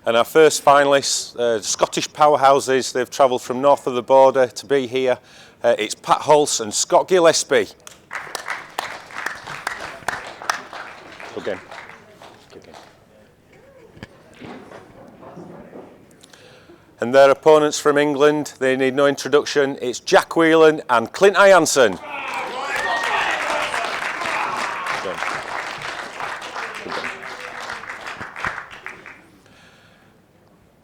And our first finalists, Scottish powerhouses, they've travelled from north of the border to be here. It's Pat Hulse and Scott Gillespie. Again. And their opponents from England, they need no introduction. It's Jack Whelan and Clint Ianson.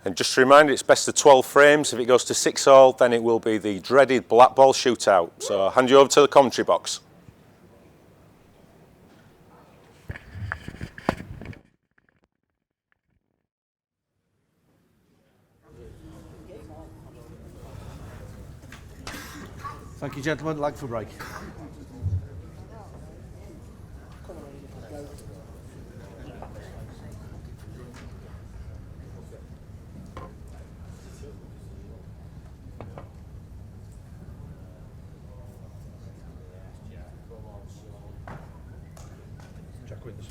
And just a reminder, it's best of 12 frames. If it goes to 6-all, then it will be the dreaded black ball shootout. So I'll hand you over to the commentary box. Thank you, gentlemen. Lag for break. Jack wins.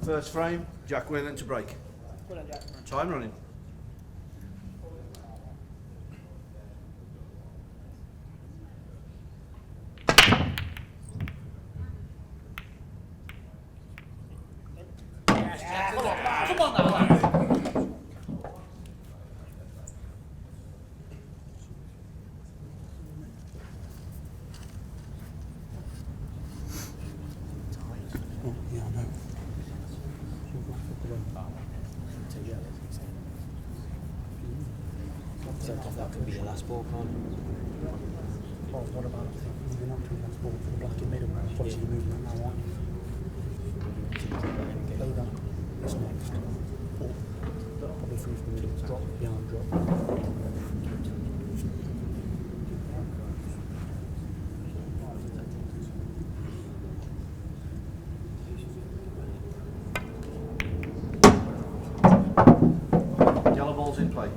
First frame, Jack Whelan to break. Time running. Come on now, lad. Yeah, I know. So that could be your last ball, can't it? Well, what about moving up to the next ball for the black in middle? What's your movement now, aren't you? Play that. This next. Probably through the middle. Drop, behind drop. Yellow ball's in play.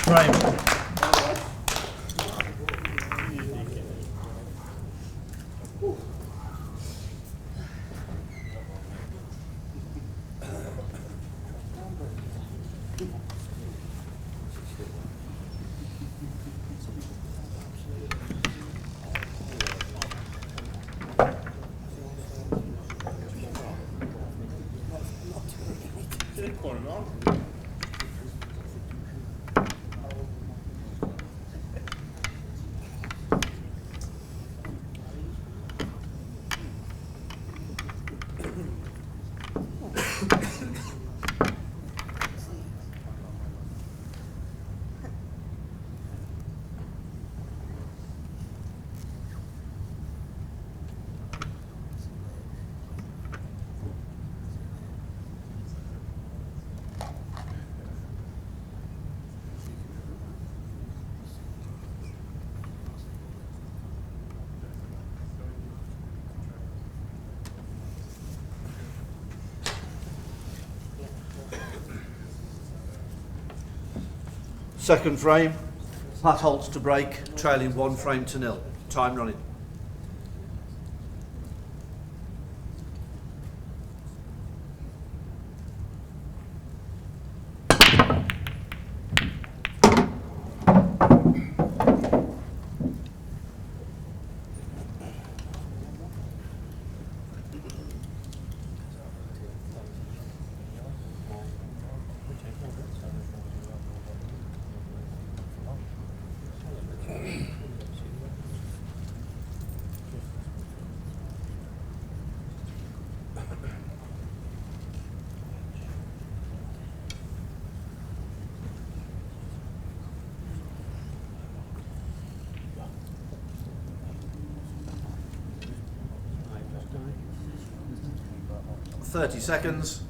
Frame. Corner. 2nd frame. Pat halts to break, trailing 1 frame to 0. Time running. Right. 30 seconds.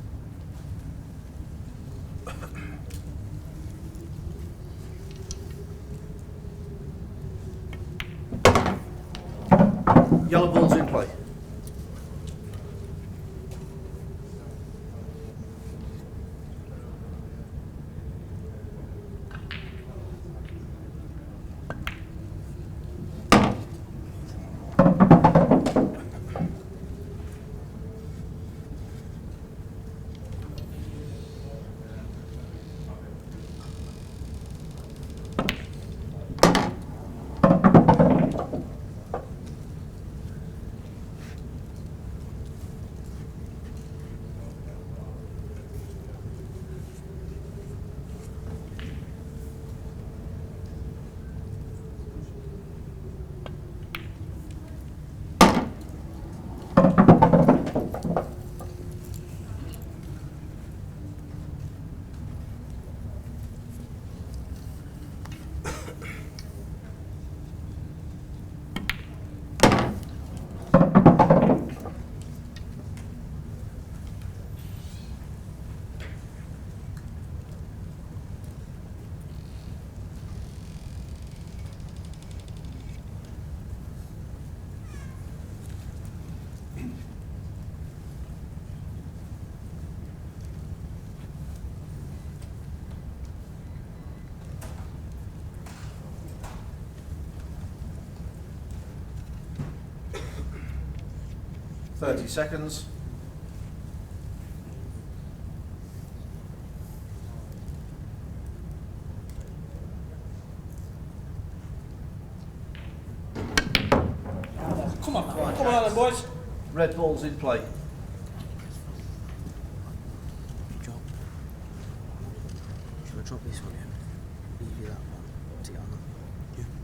Yellow ball's in play. Thirty seconds. Come on then, boys. Red ball's in play. Drop. Should I drop this one in? Leave you that one. Take it on that.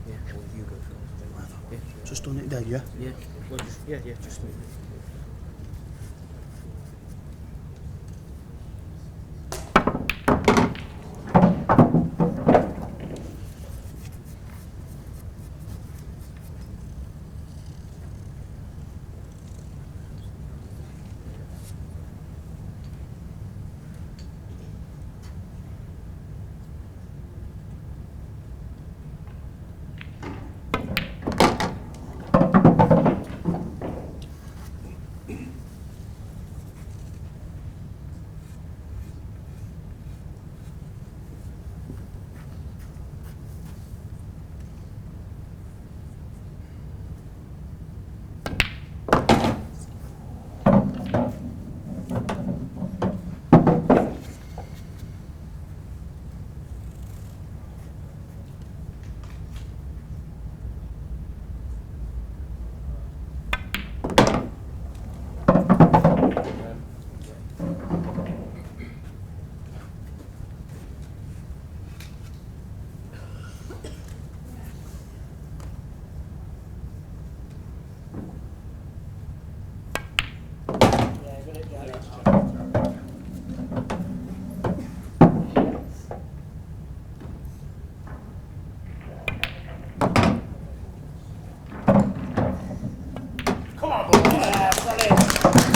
Yeah, or you go for it. Whatever. Yeah. Just on it there, yeah? Yeah. Well, just move it.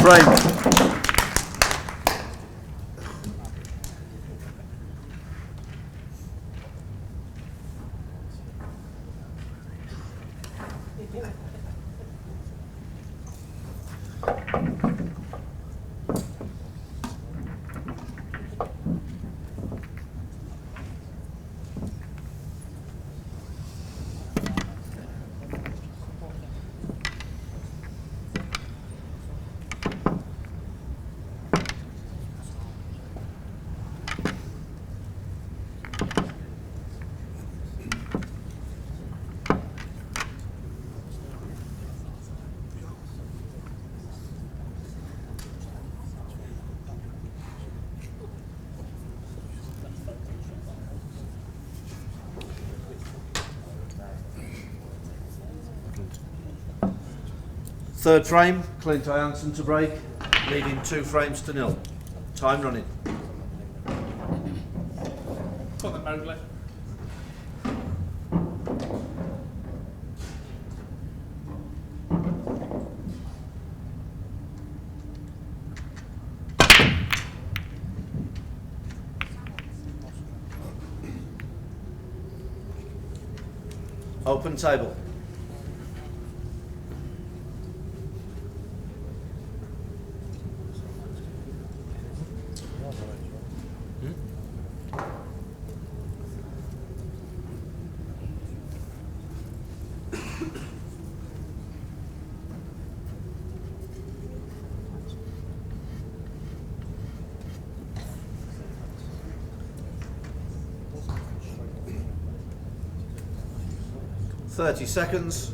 frame. Third frame, Clint Jansen to break, leading 2-0. Time running. Got the Mowgli. Open table. Thirty seconds.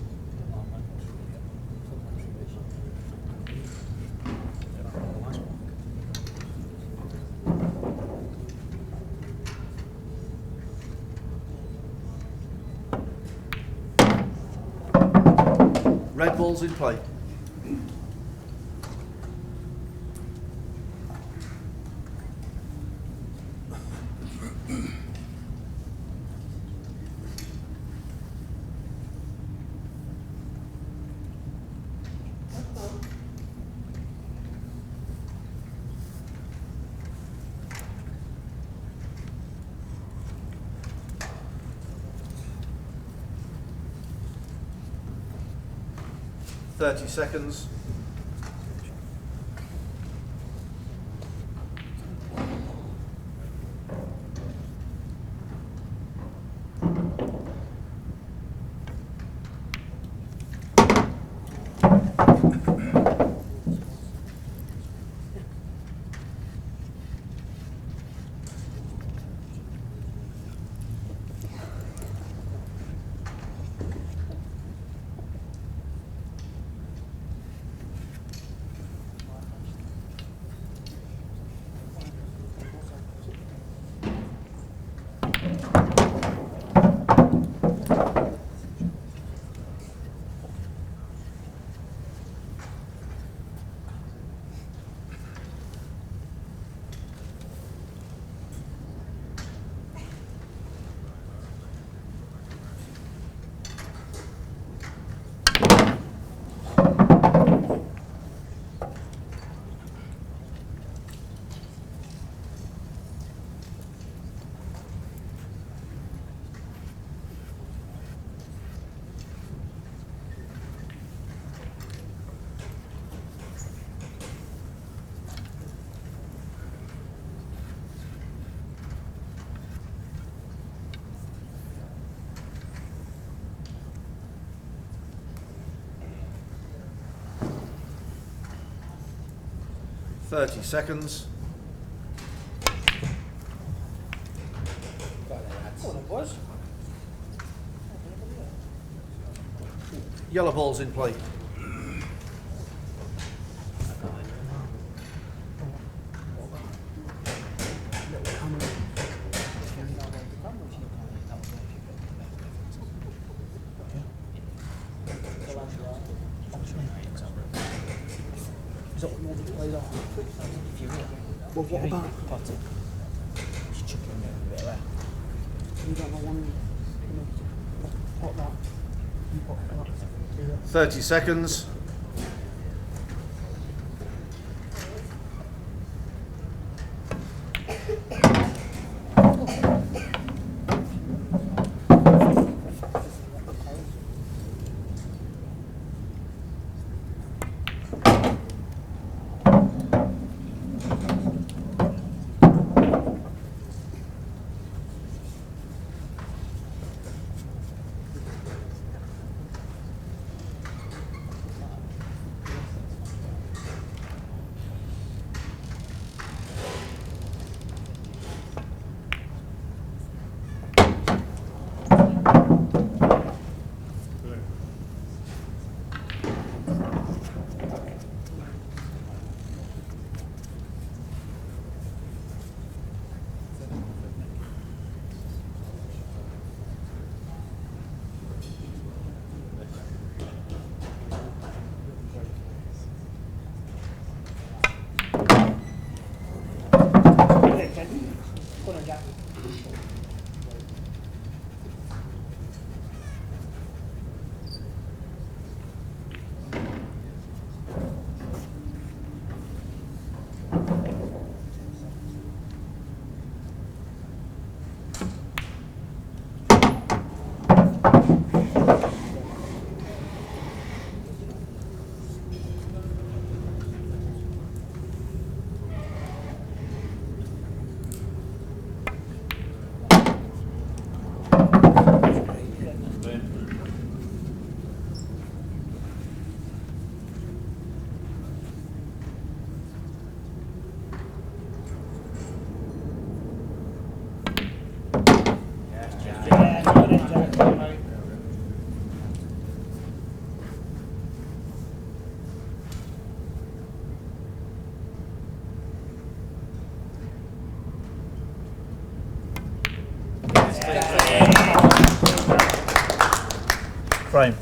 Red balls in play. Thirty seconds. Thirty seconds. Come on, boys. Yellow balls in play. Is that what you wanted to play off? Well, what about? You don't know one, pot that. You pot that. 30 seconds. corner gap. Yeah, got it, Jack. Well, mate. Frame.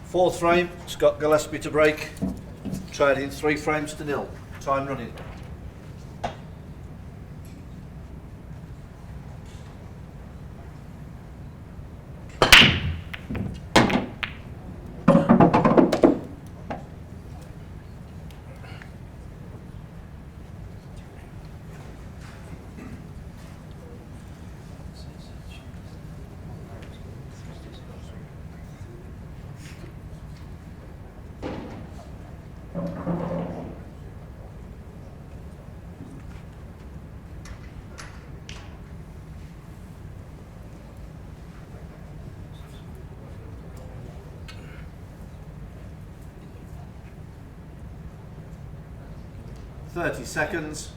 Fourth frame, Scott Gillespie to break. Trading 3 frames to 0. Time running. .30 seconds.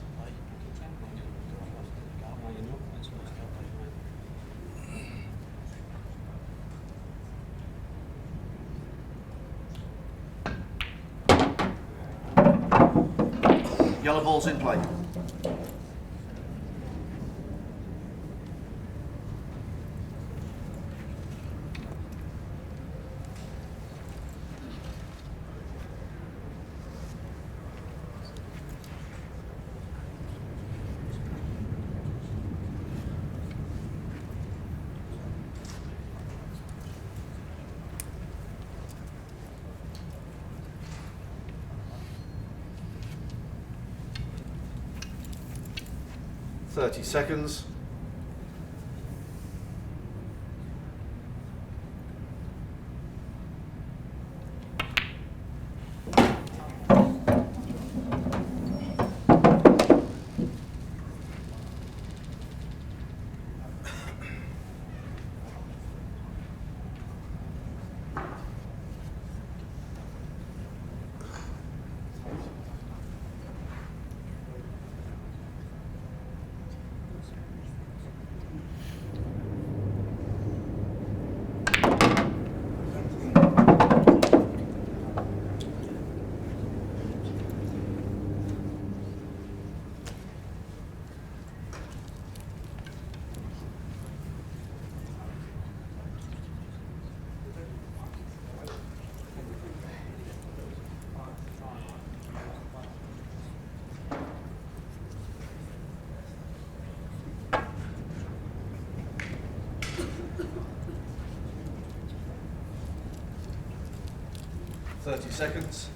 Yellow ball's in play. .30 seconds. .30 seconds.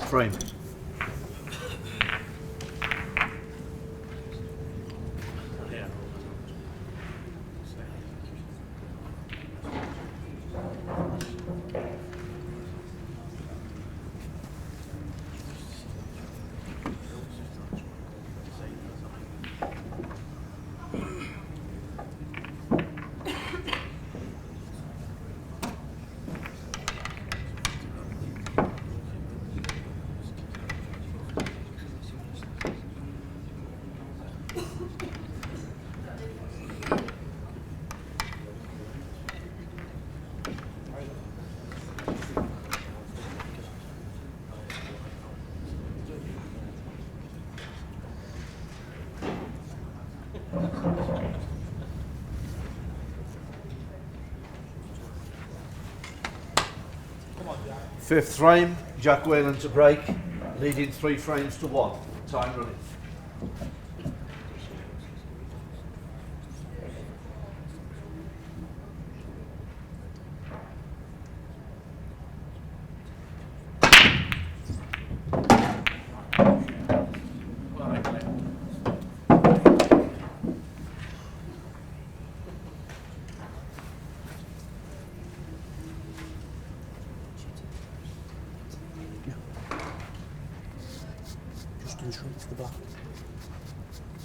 frame. Fifth frame, Jack Whalen to break, leading 3 frames to 1. Time running. Just do straight to the black.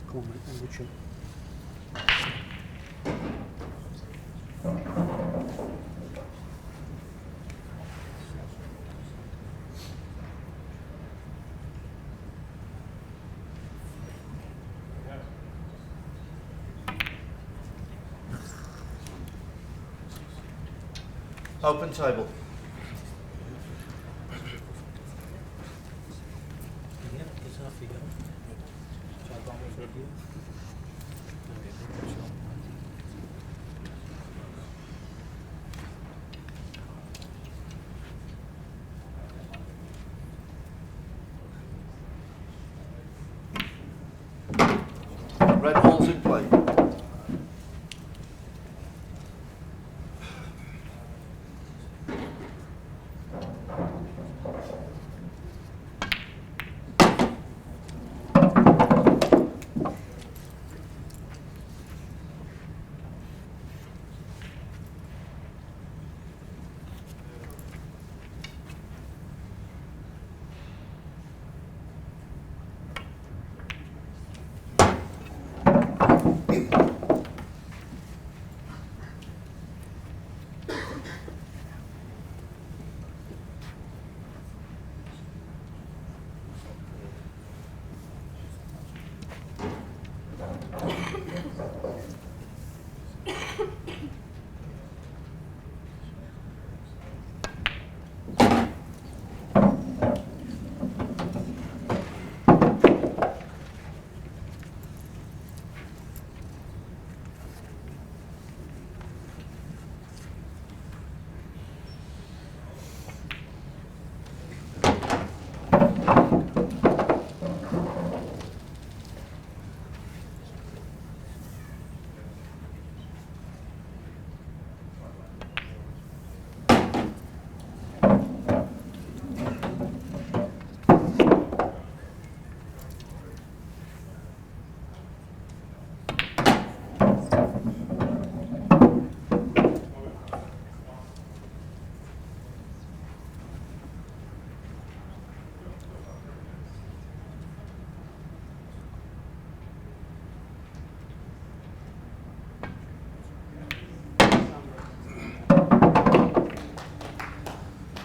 Come on, mate, and good shot. Open table. Yeah, it's half you go. So I've got one for you. Red balls in play.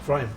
Frame.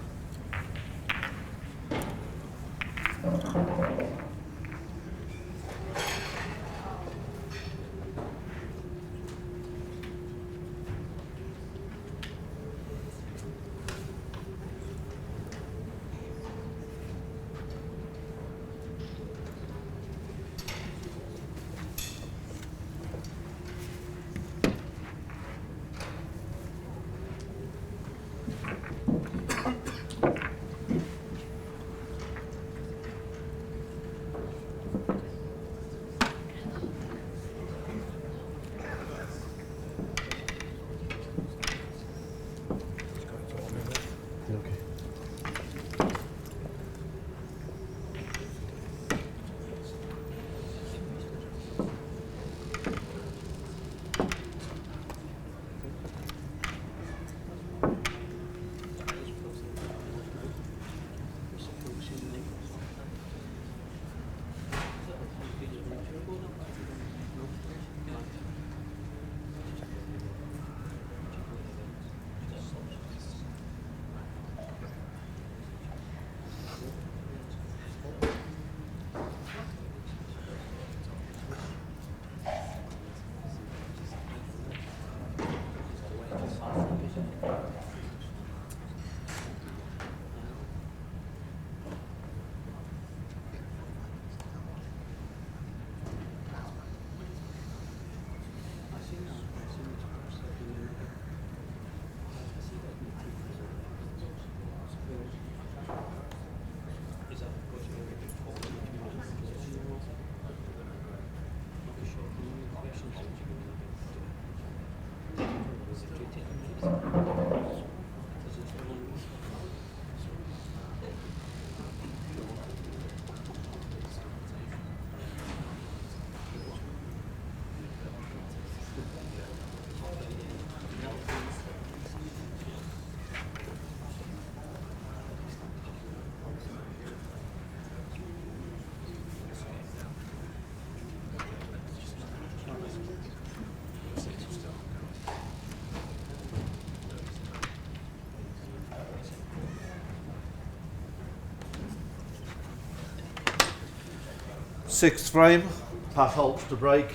6th frame, Pat halts to break,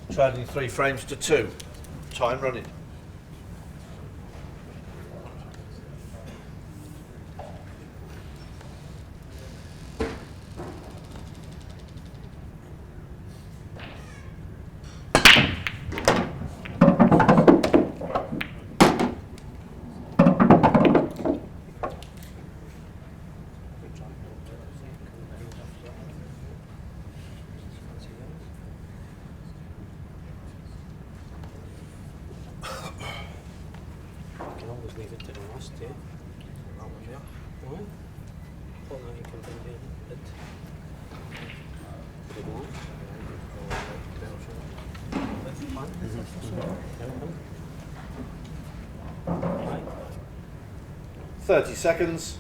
trading 3 frames to 2. Time running. You can always leave it to the last, yeah. Right? But now you can bring in it. Big one. Right. 30 seconds.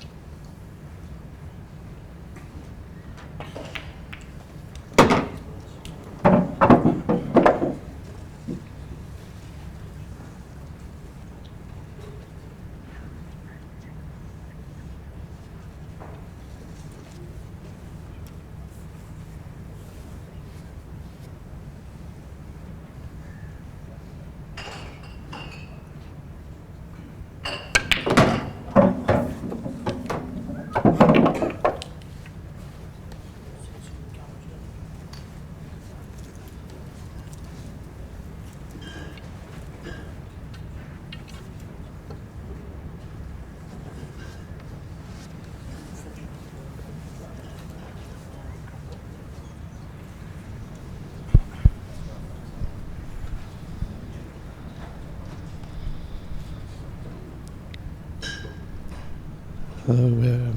Hello,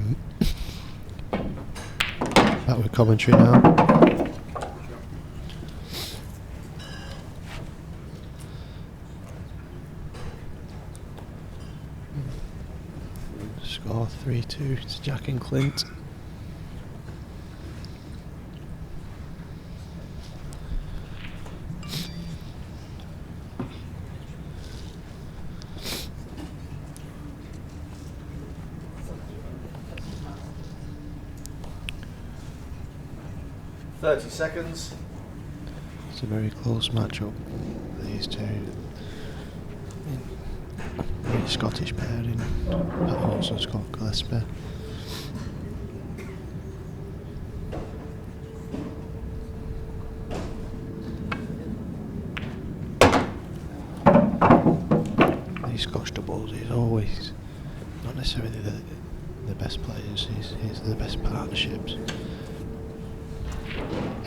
back with commentary now. Score 3-2 to Jack and Clint. Seconds. It's a very close matchup, these two. Very Scottish pairing. Pat also Scott Gillespie. These Scotch doubles, he's always not necessarily the best players, he's the best partnerships.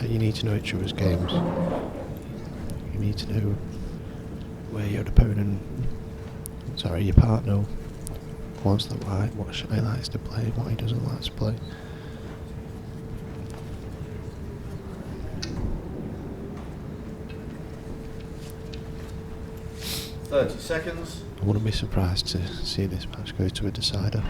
You need to know each other's games. You need to know where your opponent, your partner wants the white, what he likes to play, what he doesn't like to play. Seconds. I wouldn't be surprised to see this match go to a decider.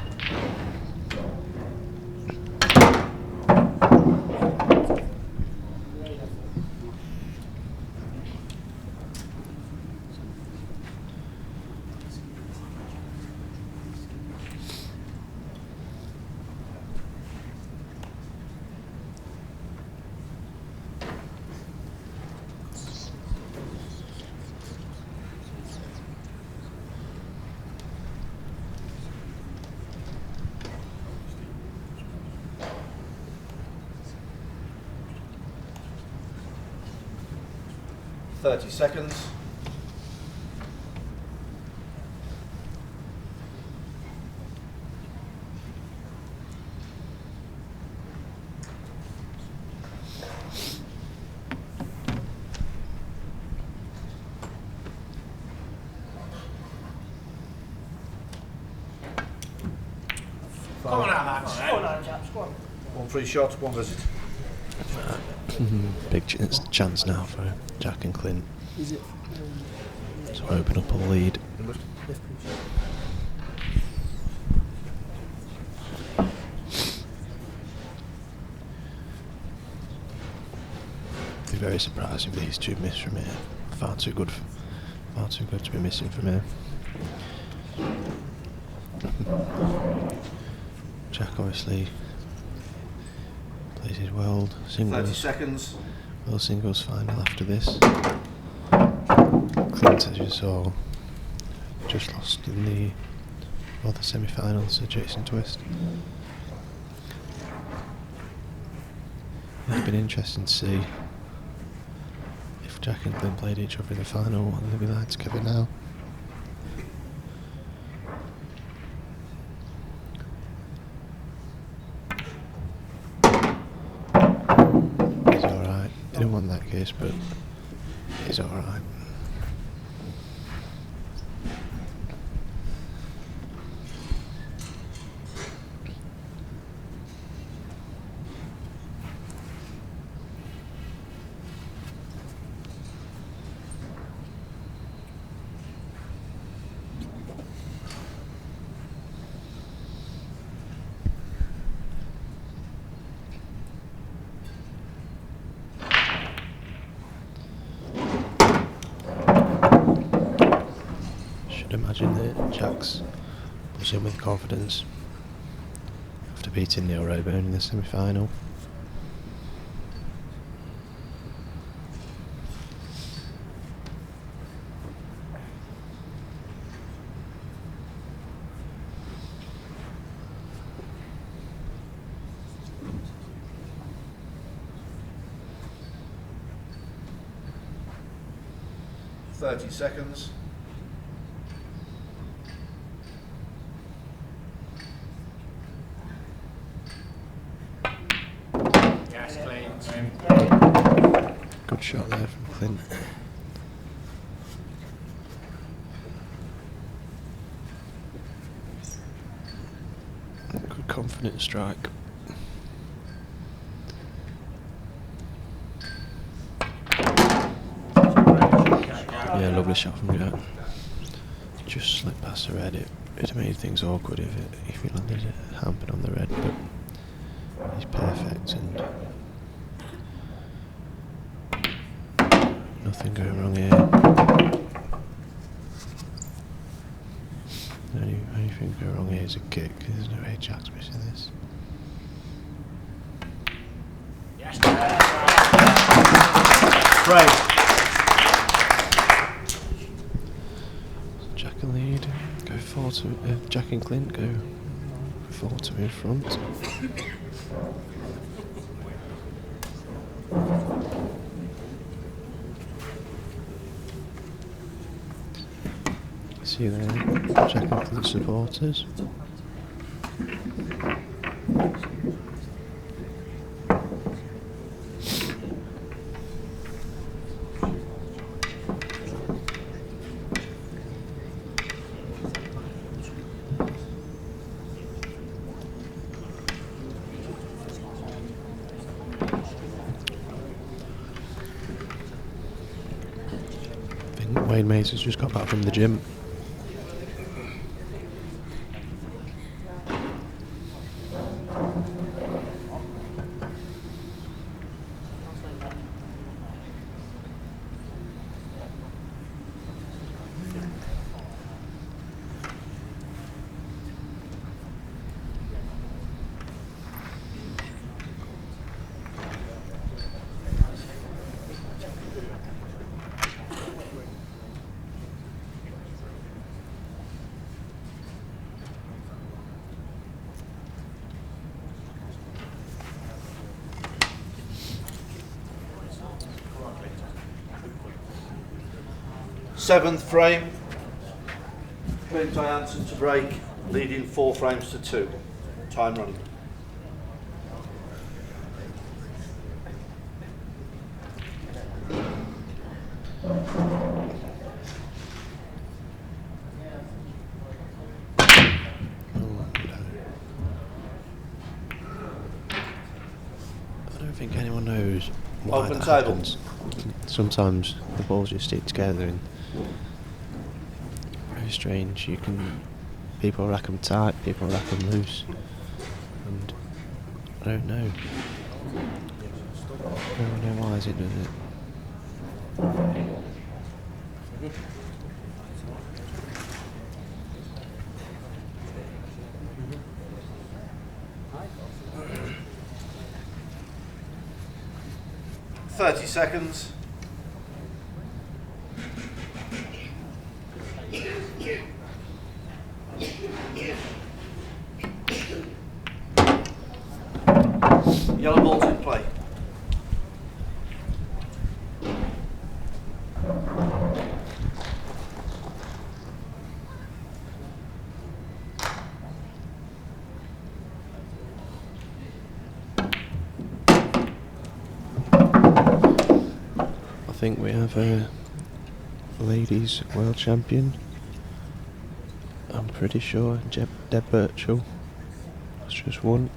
Seconds. Come on out, lads. Go on, now, chaps, go on. 1 free shot, 1 visit. Big chance now for Jack and Clint Is it? to open up a lead. Be very surprised if these two miss from here. Far too good to be missing from here. Jack obviously plays his world 30 singles. seconds. World Singles final after this. Clint, as you saw, just lost in the semi-finals to Jason Twist. It'd been interesting to see if Jack and Clint played each other in the final, what they'd be like together now. He's alright. Didn't want that case, but he's alright. Imagine that Jack's buzzing with confidence after beating Neil Rayburn in the semi-final. Seconds. Yes, Clint. Good shot there from Clint. Good confident strike. Yeah, lovely shot from Jack. Just slipped past the red. It'd have made things awkward if he landed it hampered on the red, but he's perfect and nothing going wrong here. Only thing going wrong here is a kick. There's no way Jack's missing this. Yes, Great. Jack and lead. Go 4-2. Jack and Clint go 4-2 in front. See you there, Jack and Clint supporters. I think Wayne Mays has just got back from the gym. Seventh frame. Clint Jansen to break, leading 4 frames to 2. Time running. I don't think anyone knows why Open that table. happens. Sometimes the balls just stick together and very strange. People rack them tight, people rack them loose, and I don't know. I don't know why it does it. 30 seconds. Yellow ball's in play. I think we have a ladies world champion. I'm pretty sure Deb Birchall has just won.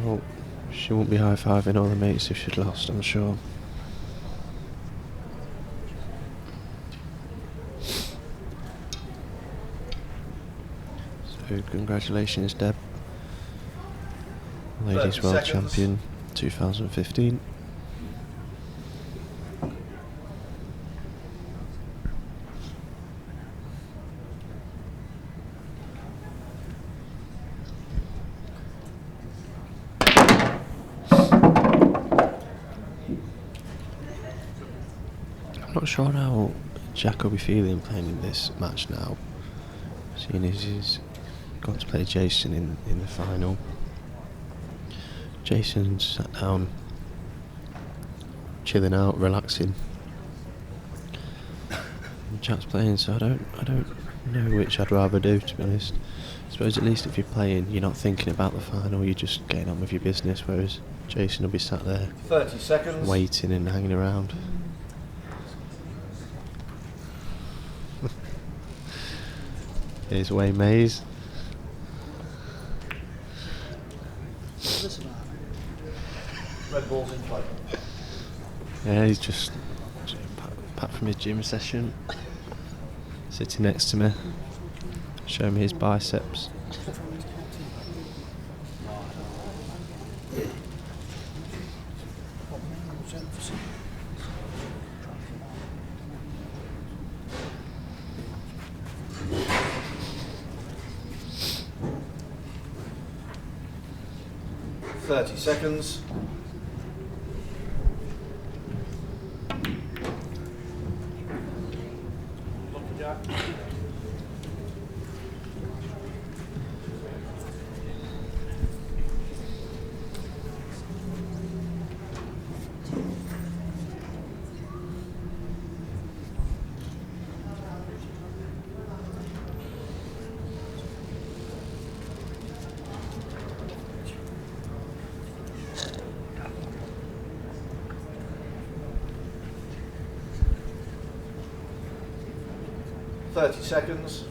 Well, she won't be high-fiving all the mates if she'd lost, I'm sure. So congratulations, Deb. Ladies 30 World seconds. Champion 2015. I'm not sure how Jack will be feeling playing in this match now, seeing as he's got to play Jason in the final. Jason sat down, chilling out, relaxing. And Jack's playing, so I don't know which I'd rather do, to be honest. I suppose at least if you're playing, you're not thinking about the final, you're just getting on with your business, whereas Jason will be sat there 30 seconds. waiting and hanging around. Here's Wayne Mays. Red ball's in play. Yeah, he's just back from his gym session, sitting next to me, showing me his biceps. Thirty seconds. Thirty seconds.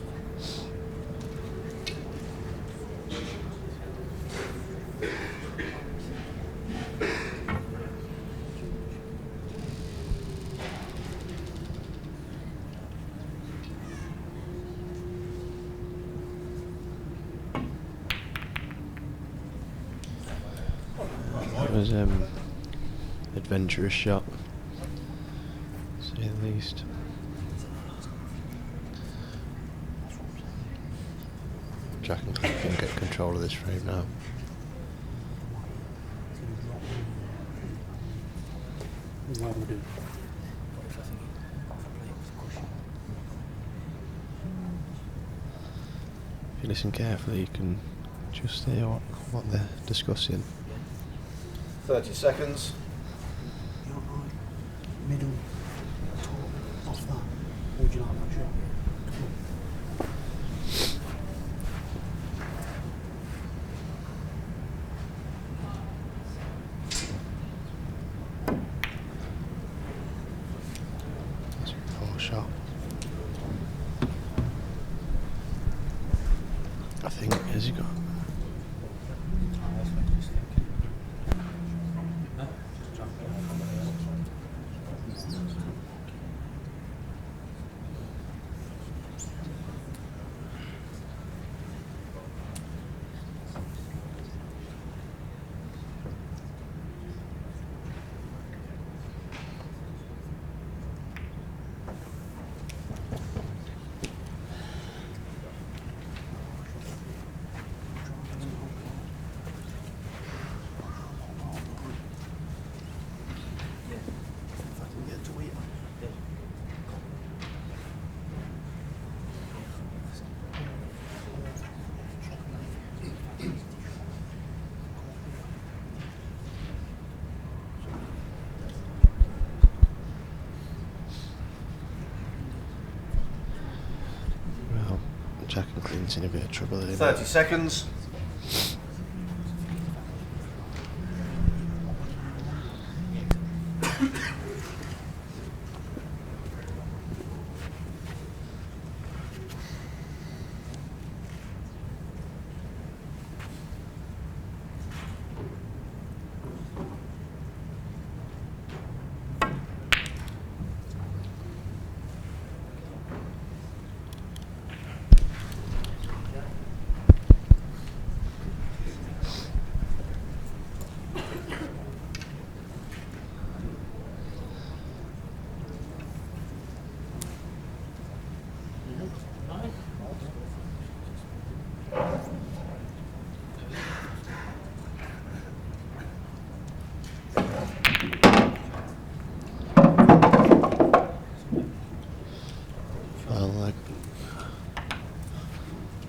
It was adventurous shot, to say the least. Jack and Cliff can get control of this frame now. What we do? If you listen carefully, you can just hear what they're discussing. 30 seconds. You don't like middle, top, off that. Or would you like that shot? That's a poor shot. I think, has he got... Jack and Clint's in a bit of trouble here. 30 seconds.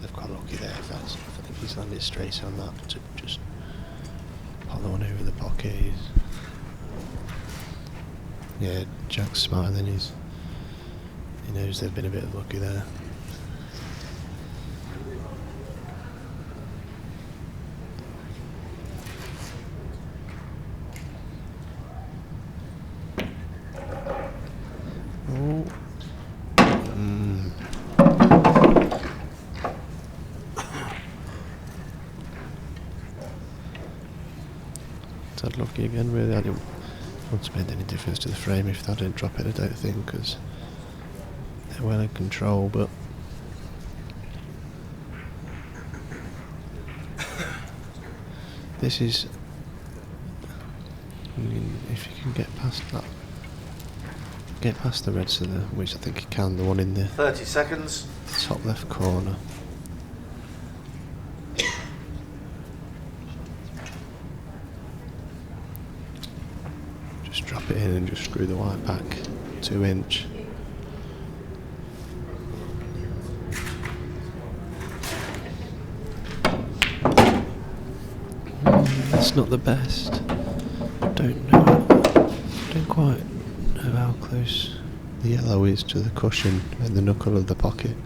They've got lucky there. I think he's landed straight on that to just pop the one over the pocket. Yeah, Jack's smiling. He knows they've been a bit lucky there. Oh. Tad lucky again, really. I didn't want to make any difference to the frame if they didn't drop it, I don't think, because they're well in control, but this is, I mean, if you can get past that, get past the red cylinder, which I think you can, the one in the 30 seconds. top left corner. Just drop it in and just screw the white back 2 inch. That's not the best. Don't quite know how close the yellow is to the cushion and the knuckle of the pocket.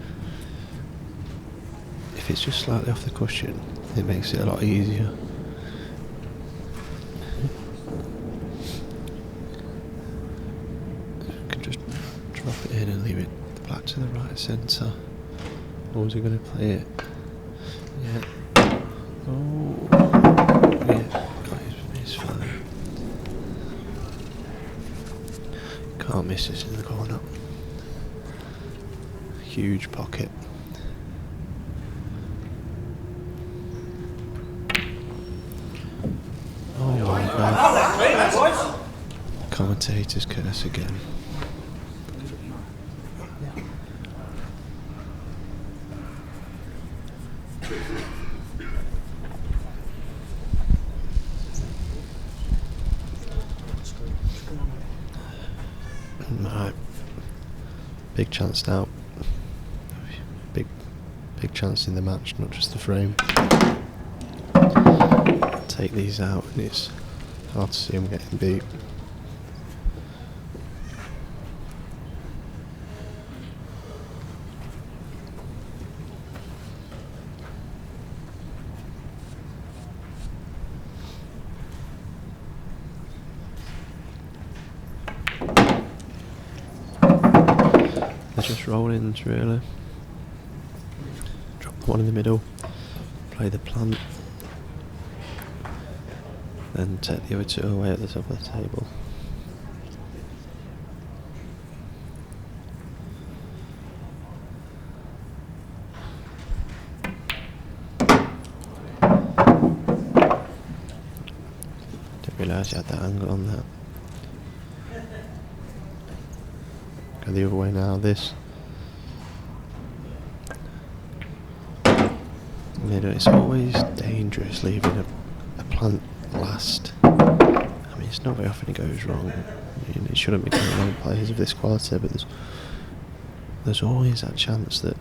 If it's just slightly off the cushion, it makes it a lot easier. You can just drop it in and leave it black to the right centre. Or is he going to play it? Yeah. Oh. Yeah, got his fine. Can't miss this in the corner. Huge pocket. Oh my god. Commentator's curse again. Right. Big chance now. Big chance in the match, not just the frame. Take these out and it's hard to see him getting beat. They're just roll-ins really. Drop the one in the middle, play the plant, then take the other two away at the top of the table. Didn't realise you had that angle on that. Go the other way now, this. You know, it's always dangerous leaving a plant last. I mean, it's not very often it goes wrong. I mean, it shouldn't be going wrong players of this quality, but there's always that chance that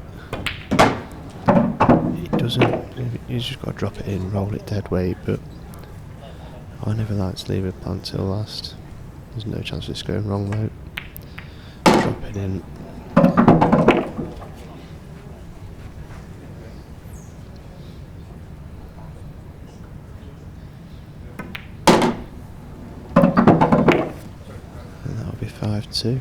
it doesn't. You just got to drop it in, roll it dead weight. But I never like to leave a plant till last. There's no chance of this going wrong though. Drop it in. 5-2.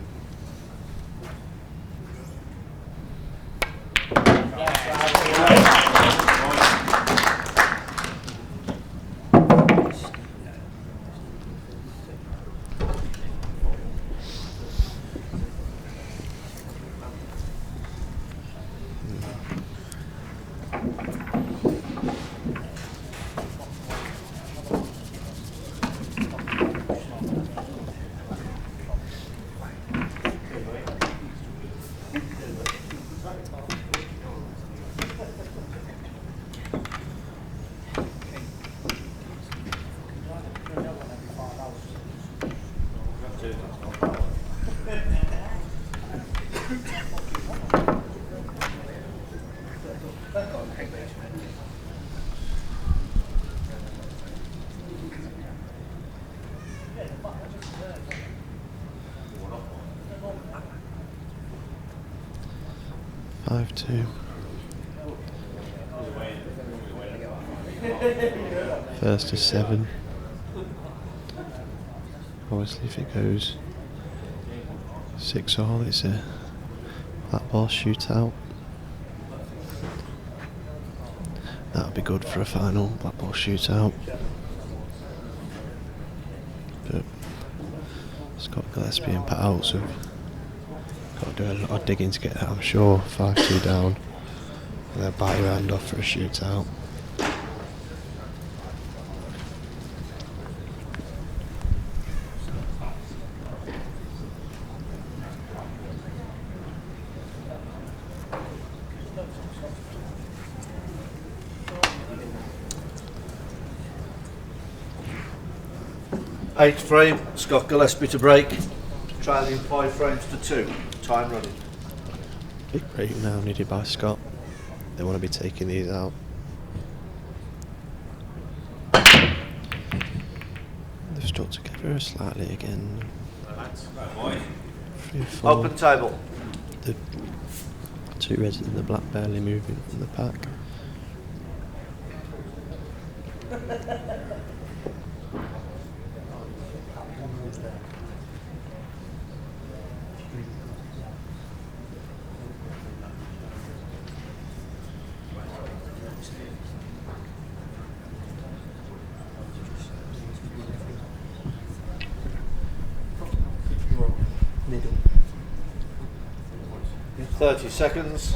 First to 7. Obviously, if it goes 6-all, it's a black ball shootout. That would be good for a final black ball shootout. But Scott Gillespie and Pat Oates have got to do a lot of digging to get that, I'm sure. 5-2 down. And they'll bite your hand off for a shootout. Eighth frame, Scott Gillespie to break. Trailing 5 frames to 2. Time running. Big break now needed by Scott. They want to be taking these out. They've stuck together slightly again. 3-4. Open table. The 2 reds and the black barely moving from the pack. Middle. 30 seconds.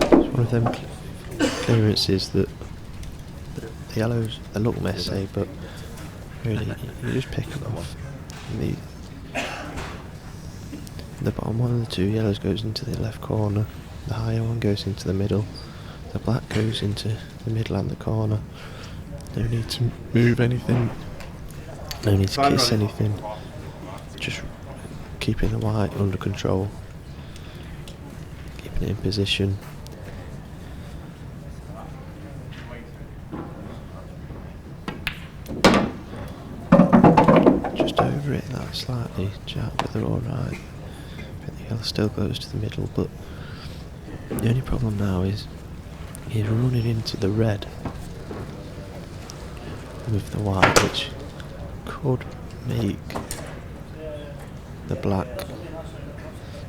It's one of them clearances that the yellows, they look messy, but really you just pick them off. And the bottom one of the 2 yellows goes into the left corner, the higher one goes into the middle, the black goes into the middle and the corner. No need to move anything, no need to kiss anything, just keeping the white under control, keeping it in position. Just over it, that slightly jab, but they're alright. The yellow still goes to the middle, but the only problem now is he's running into the red with the white, which could make the black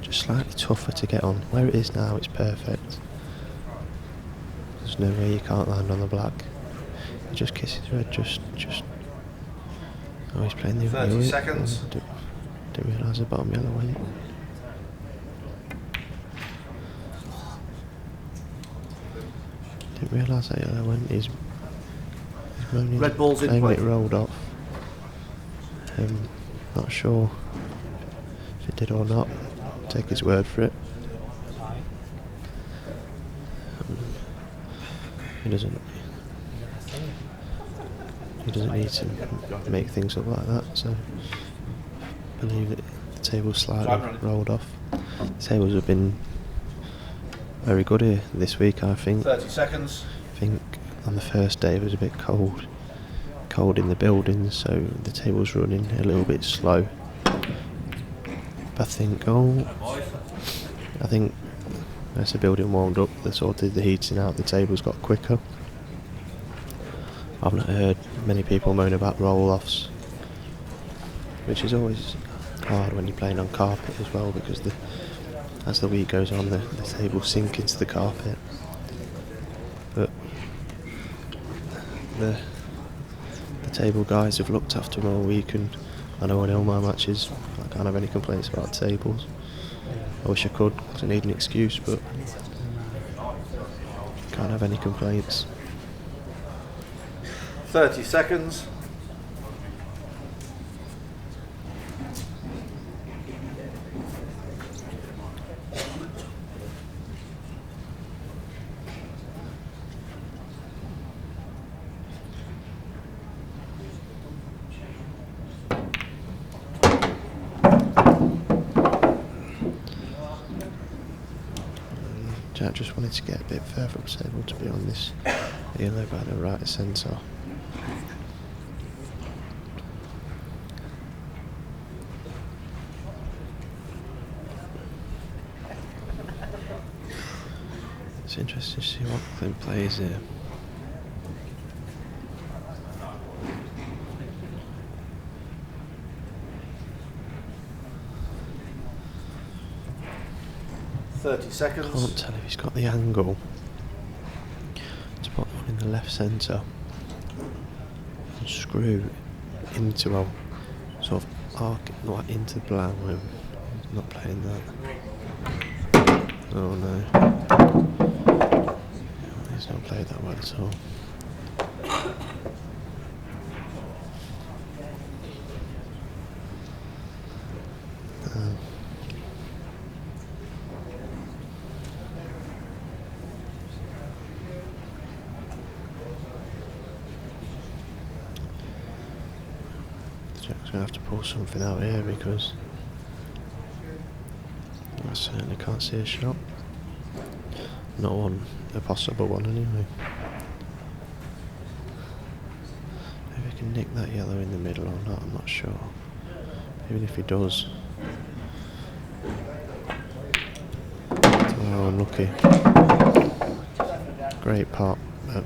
just slightly tougher to get on. Where it is now, it's perfect. There's no way you can't land on the black. He just kisses red, just. Oh, he's playing the 30 yellow. seconds. Didn't realise the bottom yellow went. Didn't realise that yellow went. He's moaning, Red ball's in claiming play. it rolled off. Not sure if it did or not. Take his word for it. He doesn't need to make things up like that, so I believe that the table's slightly rolled off. The tables have been very good here this week, I think. 30 seconds. I think on the first day it was a bit cold in the building, so the table's running a little bit slow. But I think, I think as the building warmed up, the heating out the tables got quicker. I've not heard many people moan about roll-offs, which is always hard when you're playing on carpet as well, because as the week goes on, the tables sink into the carpet. But the table guys have looked after them all week, and I know in all my matches I can't have any complaints about tables. I wish I could, because I need an excuse, but can't have any complaints. 30 seconds. Jack just wanted to get a bit further up the table to be on this yellow by the right centre. It's interesting to see what Clint plays here. Seconds. Can't tell if he's got the angle to put one in the left centre and screw into a sort of arc, like into the black room. He's not playing that. Oh no. He's not played that well at all. Jack's going to have to pull something out here, because I certainly can't see a shot. Not one, a possible one anyway. Maybe he can nick that yellow in the middle or not, I'm not sure. Even if he does. Oh, unlucky. Great pot, but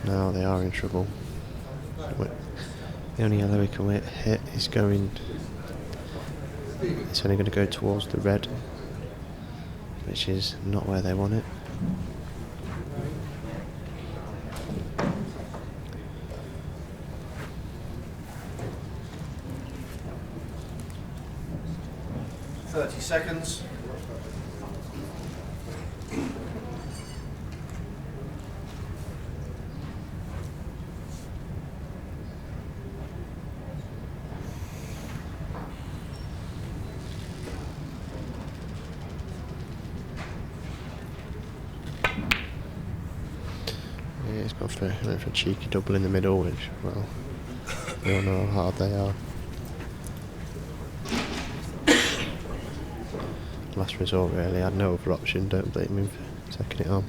now they are in trouble. The only yellow he can hit is going. It's only going to go towards the red, which is not where they want it. Seconds. Yeah, he's gone for a cheeky double in the middle, which, well, we all know how hard they are. Last resort, really. I had no other option. Don't blame him for taking it on.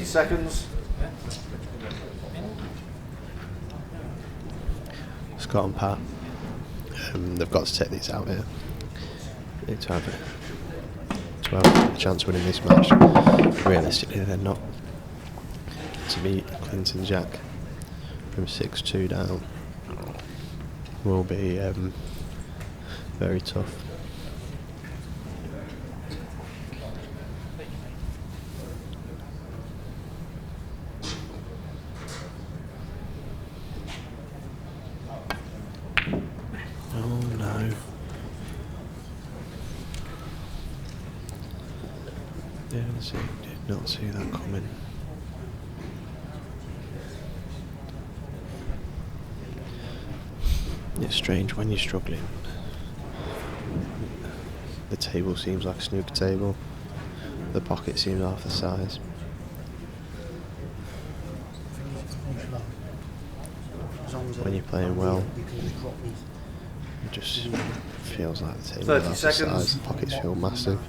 Seconds. Scott and Pat, they've got to take these out here. They need to have a chance of winning this match. Realistically, they're not. To beat Clinton Jack from 6-2 down will be very tough. Yeah, did not see that coming. It's strange when you're struggling. The table seems like a snooker table. The pocket seems half the size. when you're playing well. You can just drop these. It just feels like the team 30 without the seconds. size, the pockets feel massive.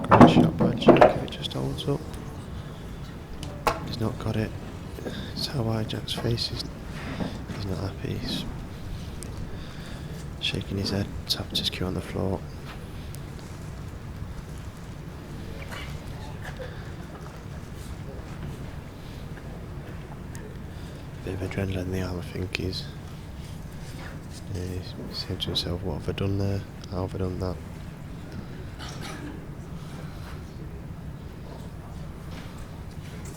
Great shot by Jack, if it just holds up. He's not got it. It's how wide Jack's face is. He's not happy. He's shaking his head, tapped his cue on the floor. Bit of adrenaline in the arm, I think. He's saying to himself, what have I done there? How have I done that?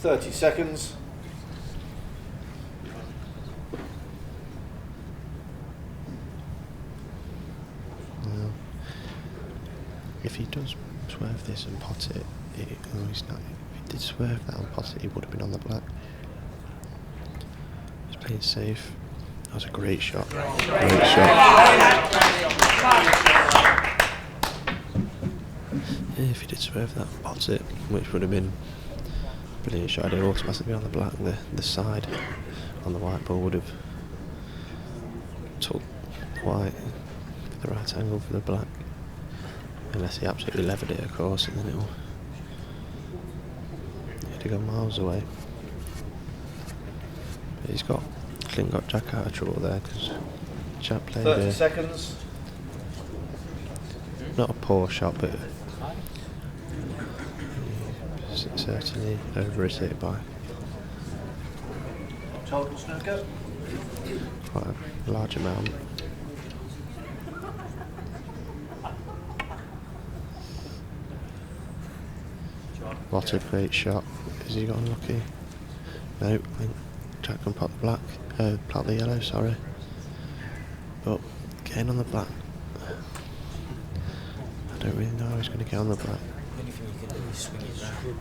.30 seconds. Well, if he does swerve this and pot it, he's not. If he did swerve that and pot it, he would have been on the black. He's playing safe. That was a great shot. Great shot. Yeah, if he did swerve that and pot it, which would have been a brilliant shot, it'd automatically be on the black. The side on the white ball would have took white the right angle for the black, unless he absolutely levered it, of course, and then it'd have gone miles away. But he's got Jack out of trouble there, because Jack played 30 seconds. not a poor shot, but certainly over hit by Total snooker. quite a large amount. What a great shot. Has he got unlucky? No, I think Jack can pot the black. Pot the yellow, sorry. But getting on the black, I don't really know how he's going to get on the black. The only thing you can do is swing it round.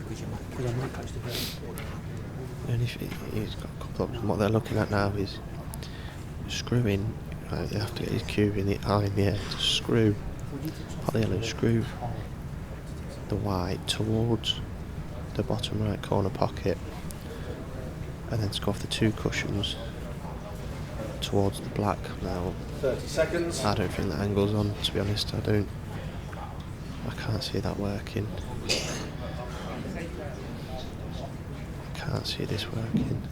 Because you might Because I might catch the break. The only thing he's got a couple of, what they're looking at now is screwing. You have to get his cue in the eye in the air to screw, pot the yellow, screw the white towards the bottom right corner pocket, and then scoff the two cushions towards the black. Now, 30 seconds. I don't think the angle's on, to be honest. I can't see that working. I can't see this working.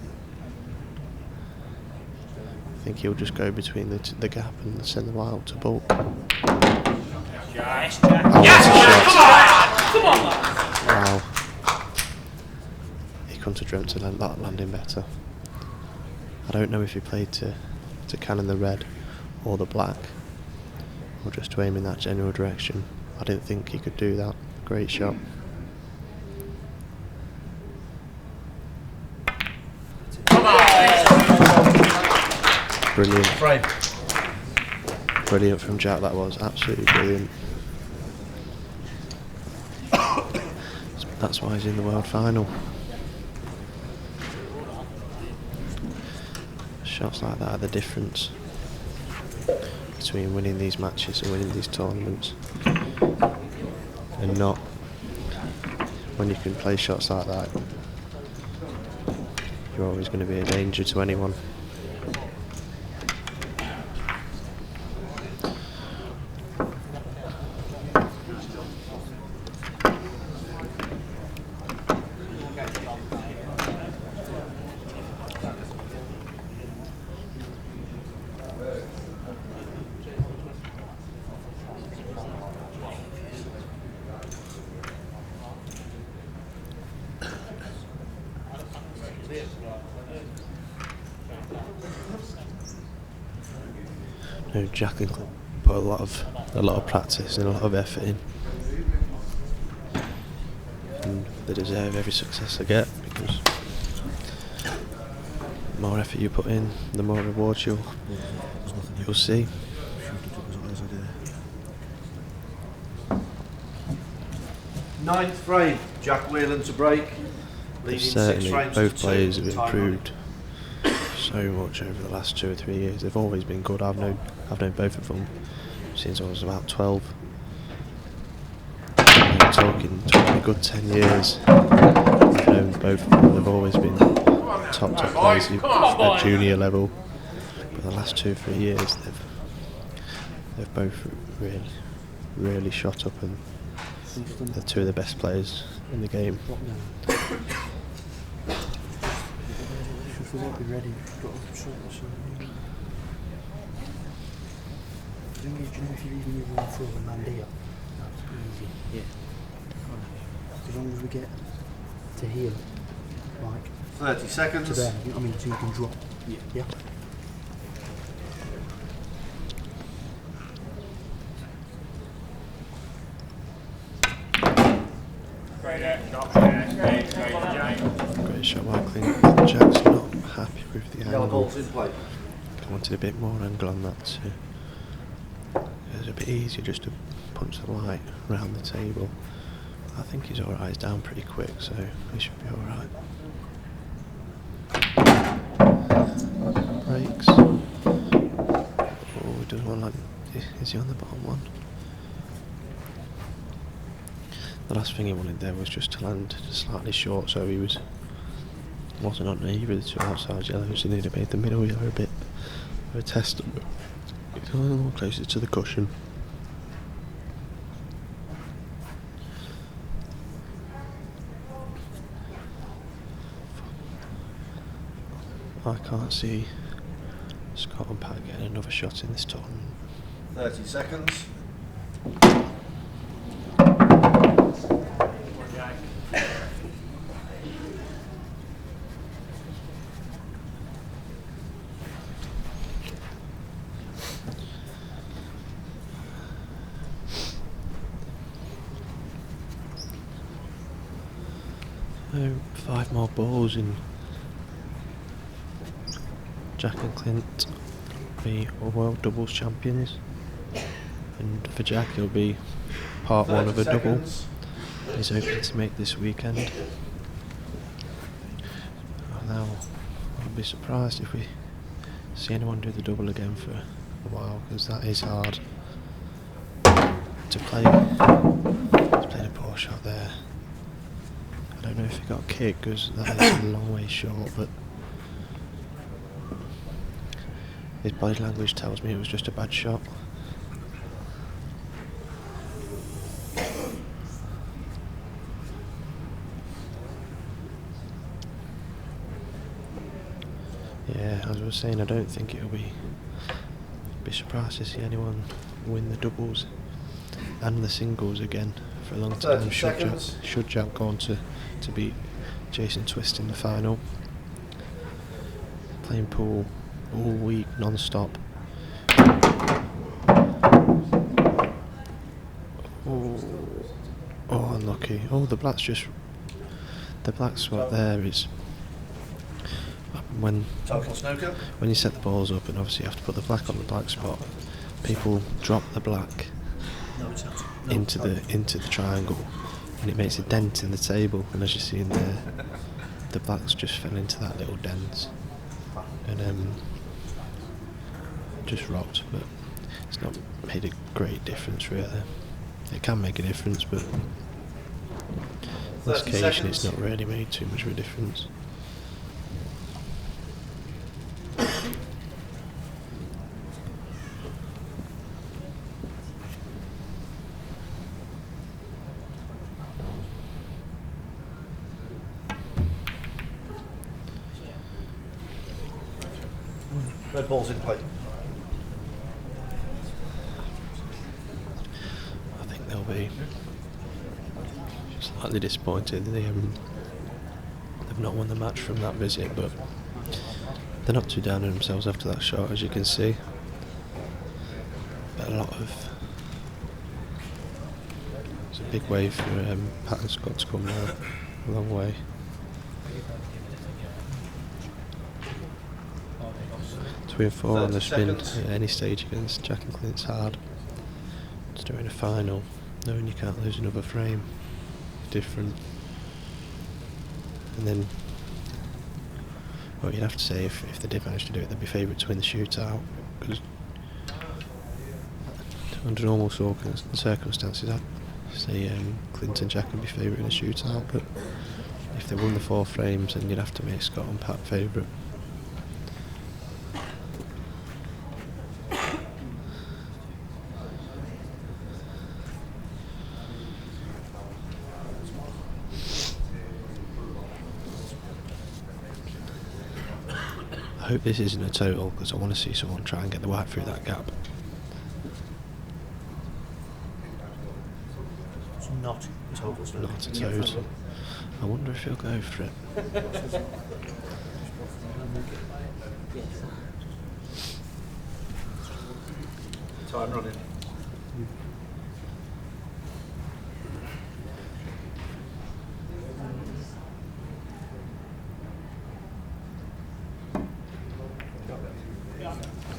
I think he'll just go between the gap and send the white to bulk. Yes, Jack. Oh, Yes, that's a Jack. shot. Come on, lad. Wow. He couldn't have dreamt to land that landing better. I don't know if he played to cannon the red or the black, or just to aim in that general direction. I didn't think he could do that. Great shot. Brilliant. Frame. Brilliant from Jack, that was absolutely brilliant. That's why he's in the world final. Shots like that are the difference between winning these matches and winning these tournaments, and not when you can play shots like that. You're always going to be a danger to anyone. No, Jack and Clint put a lot of practice and a lot of effort in, and they deserve every success they get, because the more effort you put in, the more rewards you'll see. Ninth frame, Jack Whelan to break, leading 6 Certainly, frames both to players 2. have Time running. improved so much over the last 2 or 3 years. They've always been good. I've known both of them since I was about 12. I'm talking a good 10 years. I've known both of them. They've always been top players at junior level. But the last 2 or 3 years, they've both really shot up, and they're 2 of the best players in the game. If we won't be ready, we've got to sort this out. Do you know if you're even using one through a man here? That's easy. Yeah. As long as we get to here, like 30 seconds. to there, you know what I mean, so you can drop. Yeah. Great shot, Michael. Jack's not happy with the Yellow angle. ball's in play. I wanted a bit more angle on that too. It was a bit easier just to punch the light around the table. I think he's alright, he's down pretty quick, so he should be alright. Breaks. Oh, he doesn't want like. Is he on the bottom one? The last thing he wanted there was just to land slightly short, so he wasn't on either of the 2 outside yellows. He needed to make the middle yellow a bit of a test. He's a little more closer to the cushion. I can't see Scott and Pat getting another shot in this tournament. 30 seconds. So 5 more balls in. Jack and Clint will be world doubles champions, and for Jack he'll be part 1 of a double. He's hoping to make this weekend. Now I'll be surprised if we see anyone do the double again for a while, because that is hard to play. He's played a poor shot there. I don't know if he got kicked, because that is a long way short, but his body language tells me it was just a bad shot. Yeah, as I was saying, I don't think it'll be surprised to see anyone win the doubles and the singles again for a long time. Should Jack go on to beat Jason Twist in the final. Playing pool all week non-stop. Oh, unlucky. Oh, the black spot there is when Total snooker. you set the balls up, and obviously you have to put the black on the black spot. People drop the black into the triangle, and it makes a dent in the table. And as you see in there, the blacks just fell into that little dent, and just rocked. But it's not made a great difference really. It can make a difference, but on this occasion it's not really made too much of a difference. Red ball's in play. I think they'll be slightly disappointed. They've not won the match from that visit, but they're not too down on themselves after that shot, as you can see. But it's a big wave for Pat and Scott to come now. A long way. Three and 4 on the spin at any stage against Jack and Clint's hard. Just doing a final, knowing you can't lose another frame. different. And then, well, you'd have to say if they did manage to do it, they'd be favourite to win the shootout. Because under normal circumstances, I'd say Clinton Jack would be favourite in a shootout. But if they won the 4 frames, then you'd have to make Scott and Pat favourite. I hope this isn't a total, because I want to see someone try and get the white through that gap. It's not a total snooker. Not a total. I wonder if he'll go for it. Time running.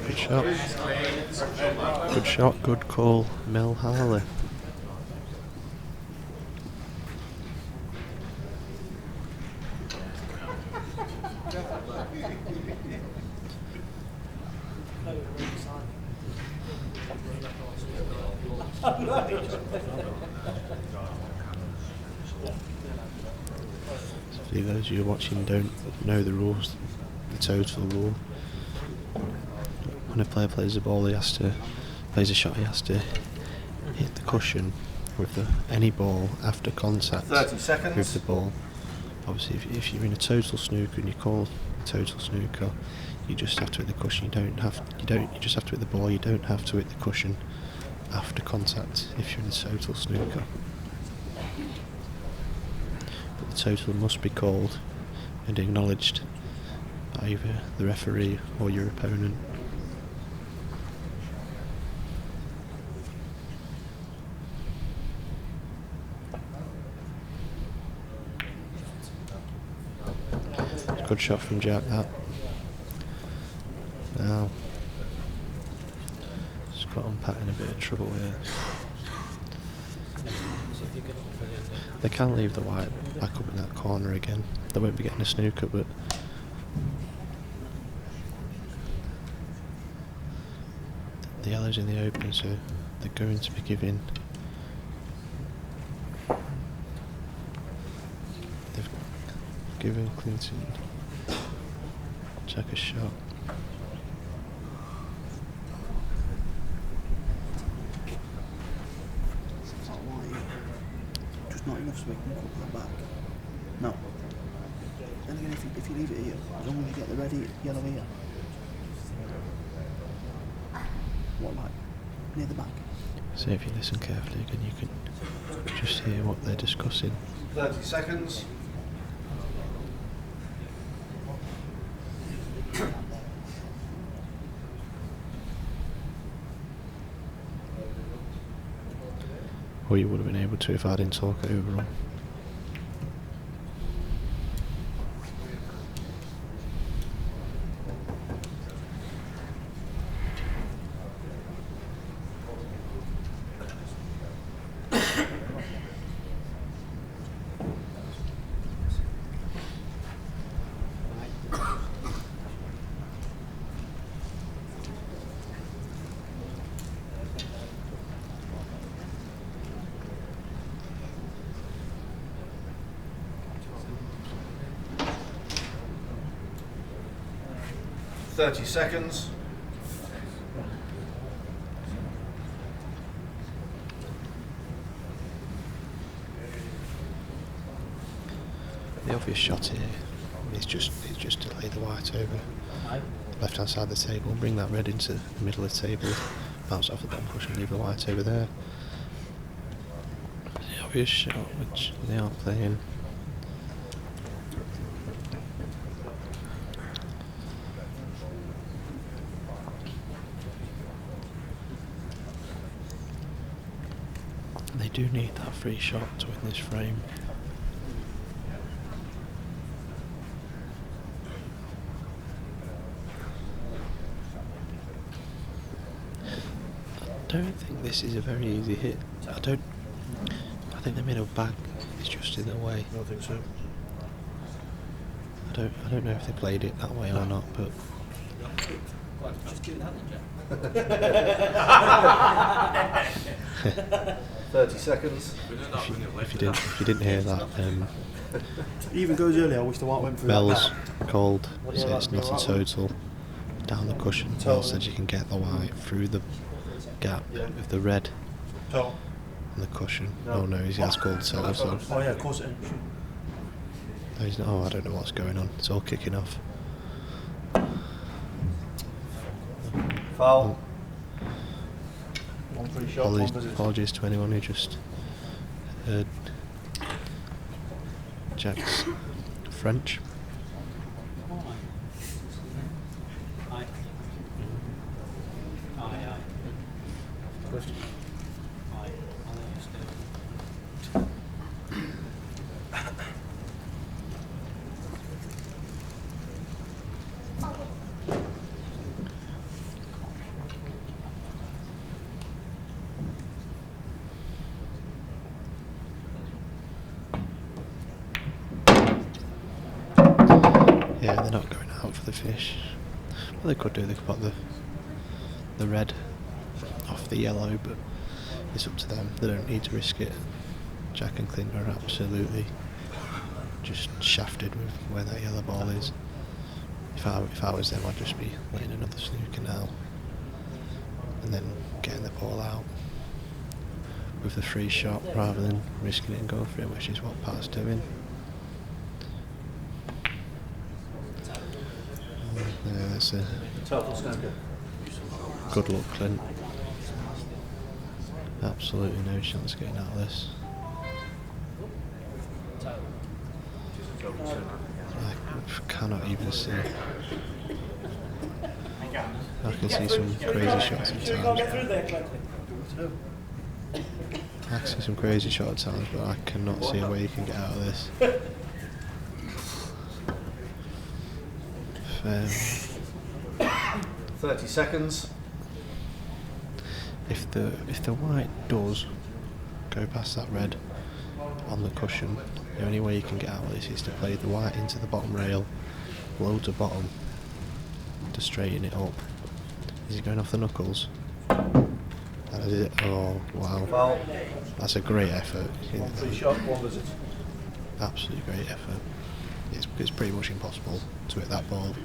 Good shot. Good shot, good call, Mel Harley. See, those of you watching don't know the rules, the total rule. When a player plays the ball, plays a shot, he has to hit the cushion with any ball after contact 30 seconds. with the ball. Obviously, if you're in a total snooker and you call a total snooker, you just have to hit the cushion. You just have to hit the ball. You don't have to hit the cushion after contact if you're in a total snooker. But the total must be called and acknowledged by either the referee or your opponent. Good shot from Jack, that. Now, Scott and Pat in a bit of trouble here. They can leave the white back up in that corner again. They won't be getting a snooker, but the yellow's in the open, so they're going to be giving. They've given Clinton Jack a shot. Just not enough so we can cut that back. No. Then again, if you leave it here, as long as you get the red, yellow here. What, like near the back? So if you listen carefully again, you can just hear what they're discussing. 30 seconds. Or you would have been able to if I didn't talk over them. Thirty seconds. The obvious shot here is just to lay the white over left hand side of the table, bring that red into the middle of the table, bounce off the bottom push and leave the white over there. The obvious shot which they are playing. They do need that free shot to win this frame. I don't think this is a very easy hit. I think they made a bag It's just in the way. I don't think so. I don't know if they played it that way or not, but Just do that then, Jack. 30 seconds. if you didn't hear that, It even goes earlier. I wish the white went through. Bell's called, said it's not a total down the cushion. Bell said you can get the white through the gap with the red Total. on the cushion. Oh no, he has called total. Oh yeah, of course it is. No, he's not. Oh, I don't know what's going on. It's all kicking off. Foul. 1 free shot, 1 visit. Apologies to anyone who just heard Jack's French. Aye. Aye, aye. Aye. I'll understand. Yeah, they're not going out for the fish. Well, they could do. They could put the red off the yellow, but it's up to them. They don't need to risk it. Jack and Clint are absolutely just shafted with where that yellow ball is. If I was them, I'd just be letting another snooker now, and then getting the ball out with the free shot rather than risking it and going for it, which is what Pat's doing. Yeah, that's a Total snooker. good luck, Clint. Absolutely no chance of getting out of this. I cannot even see. I can see some crazy shots at times. I can see some crazy shots at times, but I cannot see a way you can get out of this. 30 seconds. If the white does go past that red on the cushion, the only way you can get out of this is to play the white into the bottom rail, low to bottom, to straighten it up. Is he going off the knuckles? That is it. Oh wow, Foul. that's a great effort. 1 free shot, 1 visit. Absolutely great effort. It's pretty much impossible to hit that ball.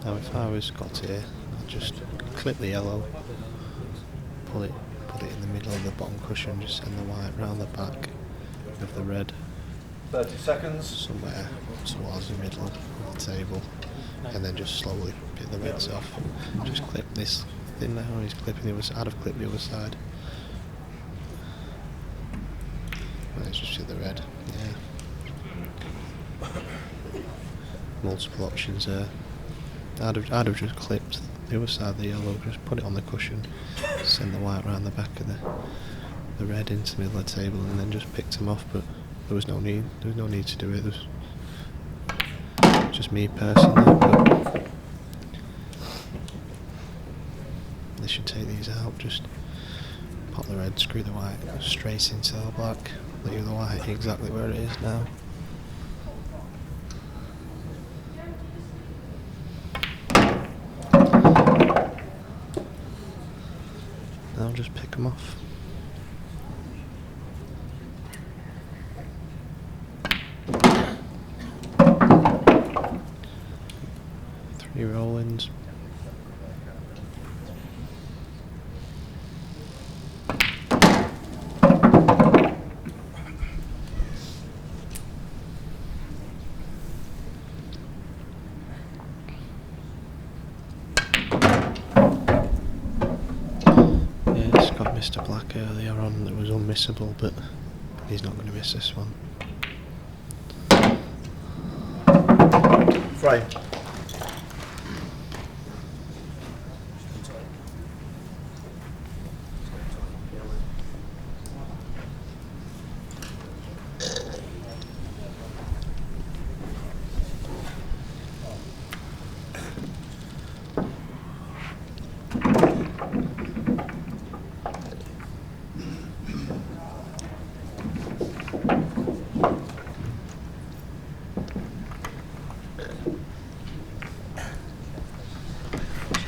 Now if I was got here, I'd just clip the yellow, put it in the middle of the bottom cushion, just send the white round the back of the red 30 seconds. somewhere towards the middle of the table, and then just slowly get the reds off. Just clip this thing now, he's clipping the other side. I'd have clipped the other side. Let's just hit the red, yeah. Multiple options there. I'd have just clipped the other side of the yellow, just put it on the cushion, send the white round the back of the red into the middle of the table, and then just picked them off. But there was no need to do it. There was just me personally. But they should take these out. Just pop the red, screw the white straight into the black. Leave the white exactly where it is now. Now just pick them off. Three roll-ins. Mr. Black earlier on that was unmissable, but he's not going to miss this one. Frame.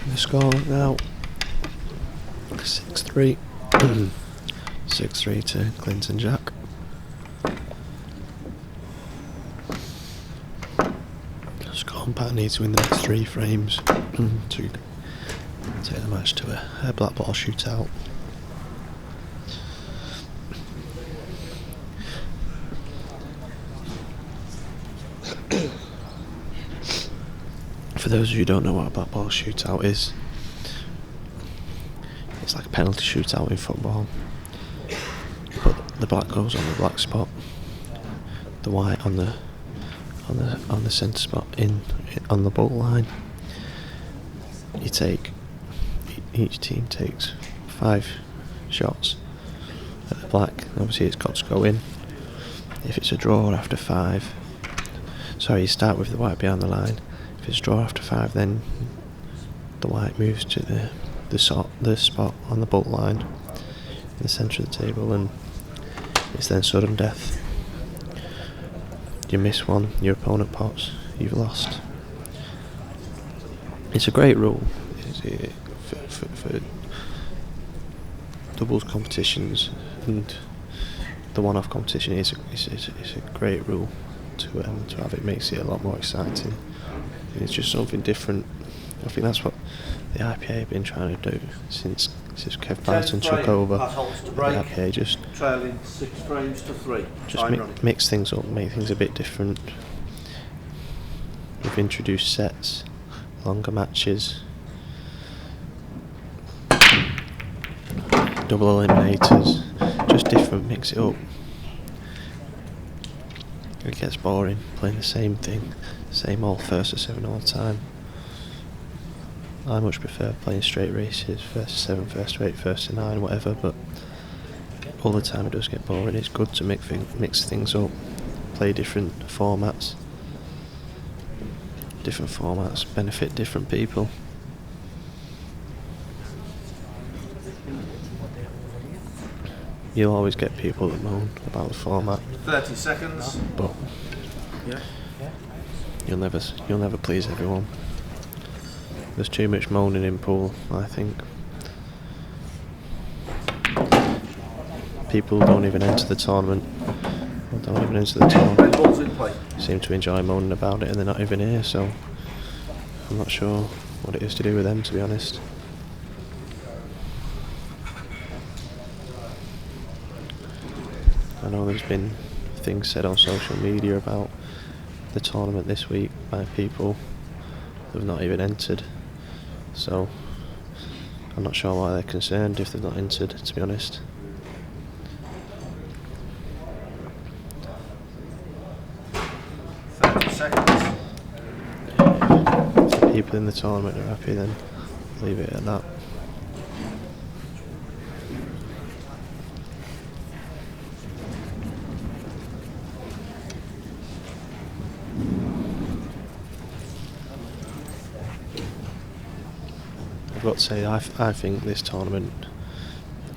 The score now 6-3. 6-3 to Clinton Jack. Scott Pat needs to win the next 3 frames to take the match to a black ball shootout. For those of you who don't know what a black ball shootout is, it's like a penalty shootout in football. But the black goes on the black spot, the white on the centre spot on the ball line. Each team takes 5 shots at the black. Obviously it's got to go in. If it's a draw after 5, you start with the white behind the line. If it's a draw after 5, then the white moves to the spot on the ball line in the centre of the table, and it's then sudden death. You miss one, your opponent pots, you've lost. It's a great rule for doubles competitions, and the one-off competition is a great rule to have. It makes it a lot more exciting. It's just something different. I think that's what the IPA have been trying to do since Kev Barton took over. The IPA just trailing 6 frames to 3. Just mix things up, make things a bit different. We've introduced sets, longer matches, double eliminators, just different, mix it up. It gets boring playing the same thing, same old first to 7 all the time. I much prefer playing straight races, first to 7, first to 8, first to 9, whatever, but all the time it does get boring. It's good to mix things up, play different formats. Different formats benefit different people. You'll always get people that moan about the format. 30 seconds. But you'll never please everyone. There's too much moaning in pool, I think. People don't even enter the tournament. Red balls in play. Seem to enjoy moaning about it, and they're not even here, so I'm not sure what it is to do with them, to be honest. I know there's been things said on social media about the tournament this week by people who have not even entered, so I'm not sure why they're concerned if they've not entered, to be honest. Seconds. If the people in the tournament are happy, then leave it at that. I've got to say, I think this tournament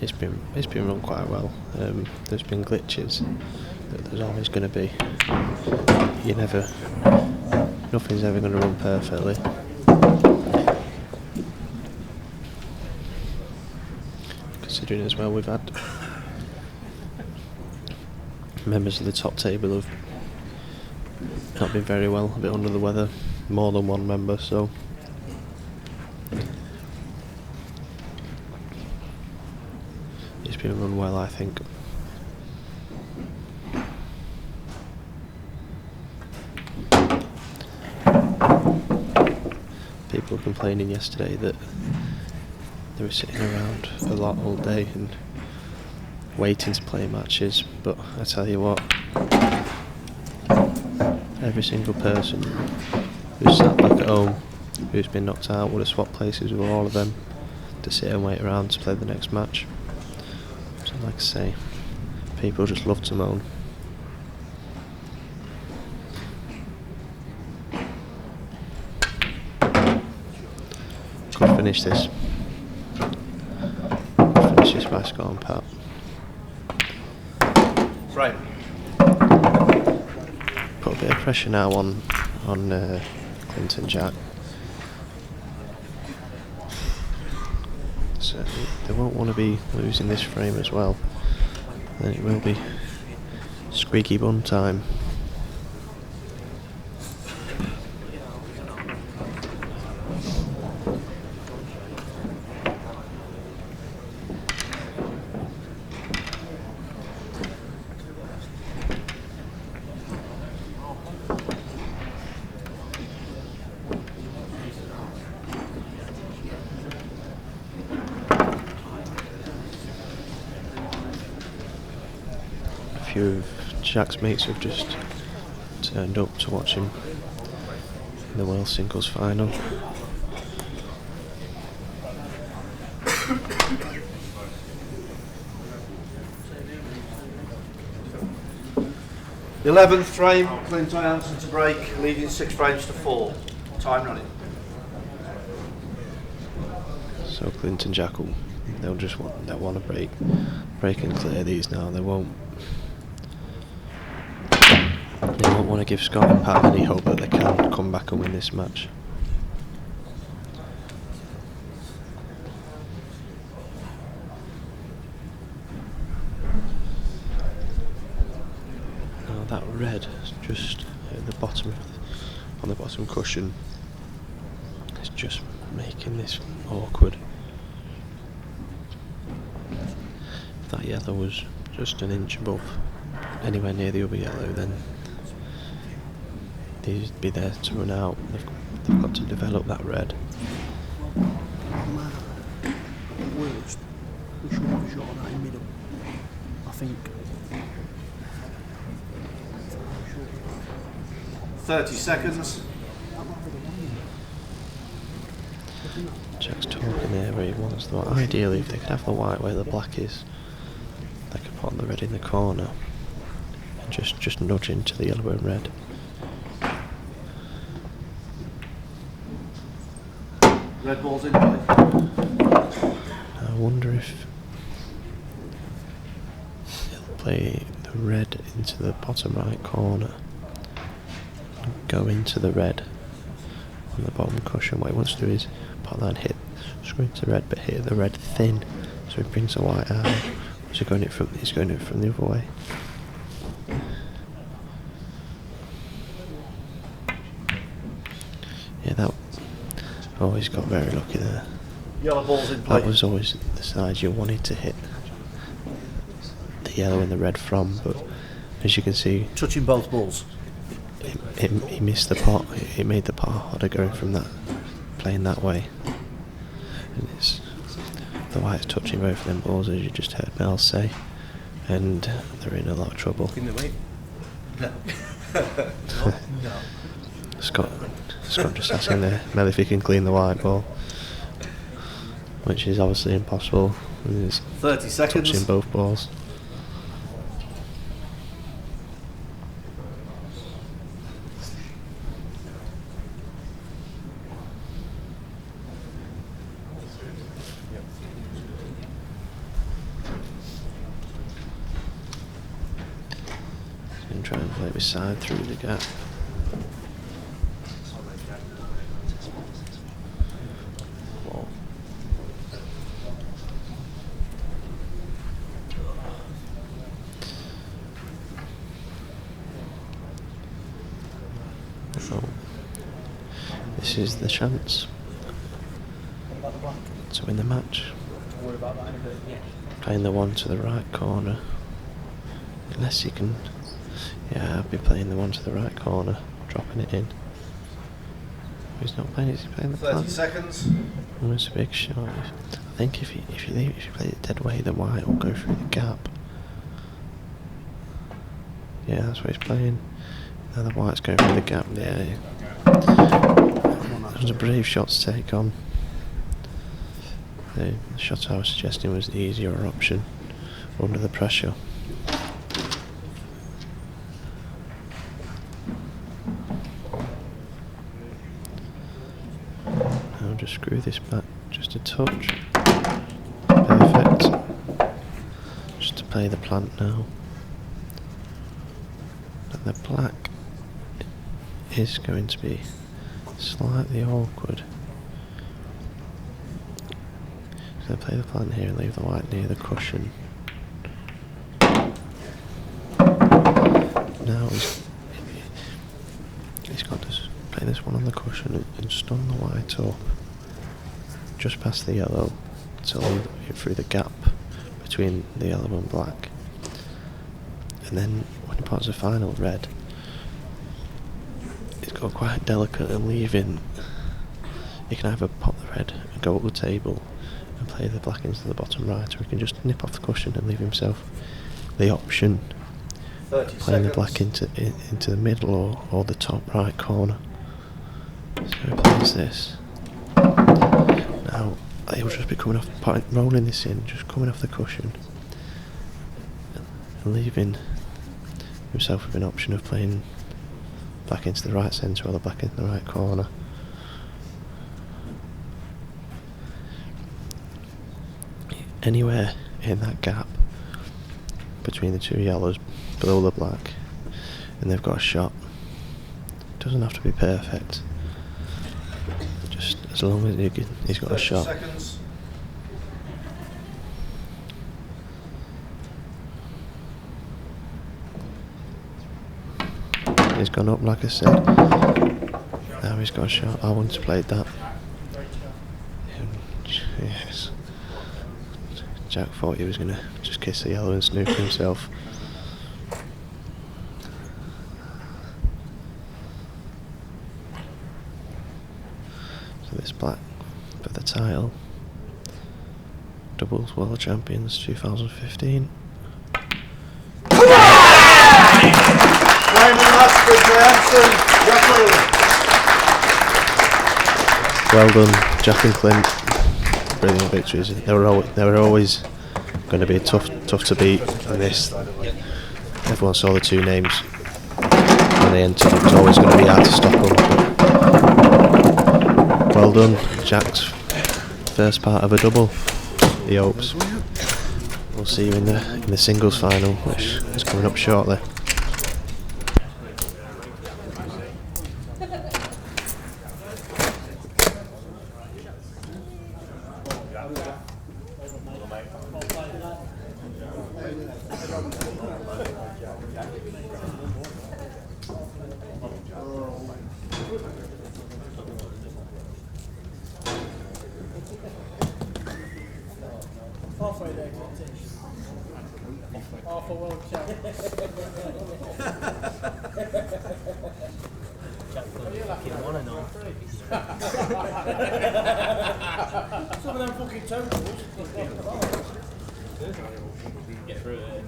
it's been run quite well. There's been glitches that there's always going to be. Nothing's ever going to run perfectly. Considering as well, we've had members of the top table who've not been very well, a bit under the weather, more than one member, so it's been run well, I think. People were complaining yesterday that they were sitting around a lot all day and waiting to play matches, but I tell you what, every single person who's sat back at home, who's been knocked out, would have swapped places with all of them to sit and wait around to play the next match. So like I say, people just love to moan. Could finish this. Finish this by Scott and Pat. Frame. Put a bit of pressure now on Clinton Jack. So they won't want to be losing this frame as well. Then it will be squeaky bum time. A few of Jack's mates have just turned up to watch him in the World Singles Final. The 11th frame, Clint Jansen to break, leading 6 frames to 4. Time running. So Clinton Jack they'll want to break and clear these now. They won't want to give Scott and Pat any hope that they can come back and win this match. Now that red just at the bottom on the bottom cushion is just making this awkward. If that yellow was just an inch above anywhere near the other yellow, then they'd be there to run out. They've got to develop that red. At worst, we should have a shot on that in middle. I think. 30 seconds. Jack's talking there where he wants the white. Ideally, if they could have the white where the black is, they could put the red in the corner and just nudge into the yellow and red. Red ball's in play. I wonder if he'll play the red into the bottom right corner and go into the red on the bottom cushion. What he wants to do is put that and hit, screw into the red, but hit the red thin, so he brings the white out. So he's going it from the other way. Yeah, that. Oh, he's got very lucky there. Yellow ball's in play. That was always the side you wanted to hit the yellow and the red from, but as you can see, Touching both balls. he missed the pot. It made the par harder going from that, playing that way. And it's the white's touching both of them balls, as you just heard Mel say, and they're in a lot of trouble. In the way. No. No. Scott just asking there, Mel if he can clean the white ball, which is obviously impossible. He's 30 seconds. touching both balls. He's going to try and play with side through the gap. So this is the chance to win the match. Playing the one to the right corner. Unless he can. Yeah, I'll be playing the one to the right corner, dropping it in. He's not playing it, he's playing the 30 plan. seconds. Oh, it's a big shot. I think if you play it dead way, the white will go through the gap. Yeah, that's what he's playing. Now the white's going through the gap. Yeah, that was a brave shot to take on. The shot I was suggesting was the easier option under the pressure. Now just screw this back just a touch. Perfect. Just to play the plant now. But the black is going to be slightly awkward. So play the plan here and leave the white near the cushion. Now he's got to play this one on the cushion and stun the white up just past the yellow to leave it through the gap between the yellow and black. And then when he pots the final red, he's got quite delicate and leaving. He can either pot the red and go up the table and play the black into the bottom right, or he can just nip off the cushion and leave himself the option 30 playing the seconds. black into the middle or the top right corner. So he plays this. Now he'll just be coming off, rolling this in, just coming off the cushion and leaving himself with an option of playing black into the right centre or the black into the right corner. Anywhere in that gap between the two yellows below the black, and they've got a shot. Doesn't have to be perfect, just as long as he's got a 30 shot. seconds. He's gone up, like I said. Now he's got a shot. I wouldn't have played that. Yes. Jack thought he was going to just kiss the yellow and snoop himself. So this black for the title. Doubles World Champions 2015. Well done, Jack and Clint. Brilliant victories. They were always going to be tough to beat. And this, everyone saw the two names when they entered. It was always going to be hard to stop them. But well done, Jack's first part of a double. He hopes. We'll see you in the singles final, which is coming up shortly. Halfway there, half a world champ. Some of them fucking totals. Get through it.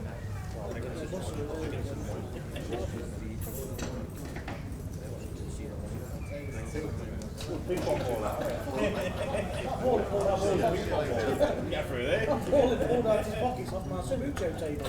Get through there. Paul had pulled out his pockets off my Subucho table.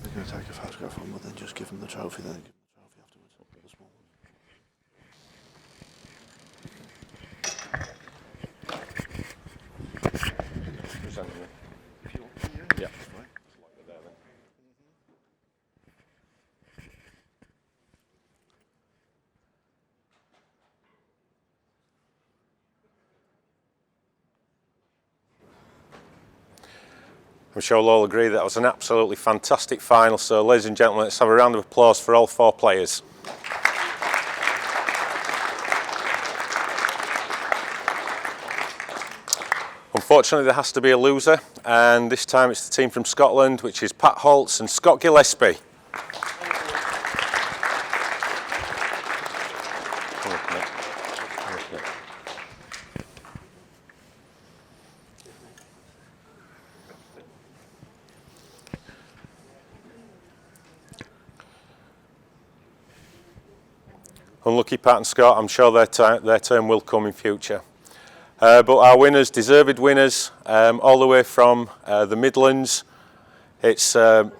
They're going to take a photograph on, but then just give them the trophy, then give them the trophy afterwards. The small one. Yeah. I'm sure we'll all agree that was an absolutely fantastic final. So, ladies and gentlemen, let's have a round of applause for all four players. Unfortunately, there has to be a loser, and this time it's the team from Scotland, which is Pat Holtz and Scott Gillespie. Unlucky Pat and Scott, I'm sure their turn will come in future. But our winners, deserved winners, all the way from the Midlands. It's Clint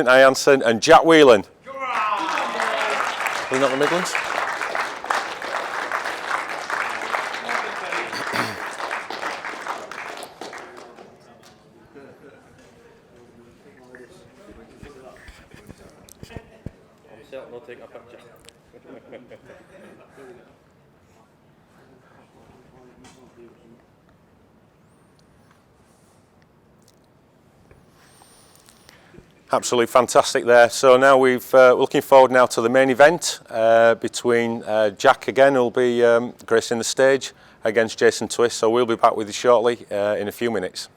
Jansen and Jack Whelan. Are they not the Midlands? I'll take a picture. Absolutely fantastic there. So now we're looking forward now to the main event between Jack again, who'll be gracing the stage against Jason Twist. So we'll be back with you shortly in a few minutes.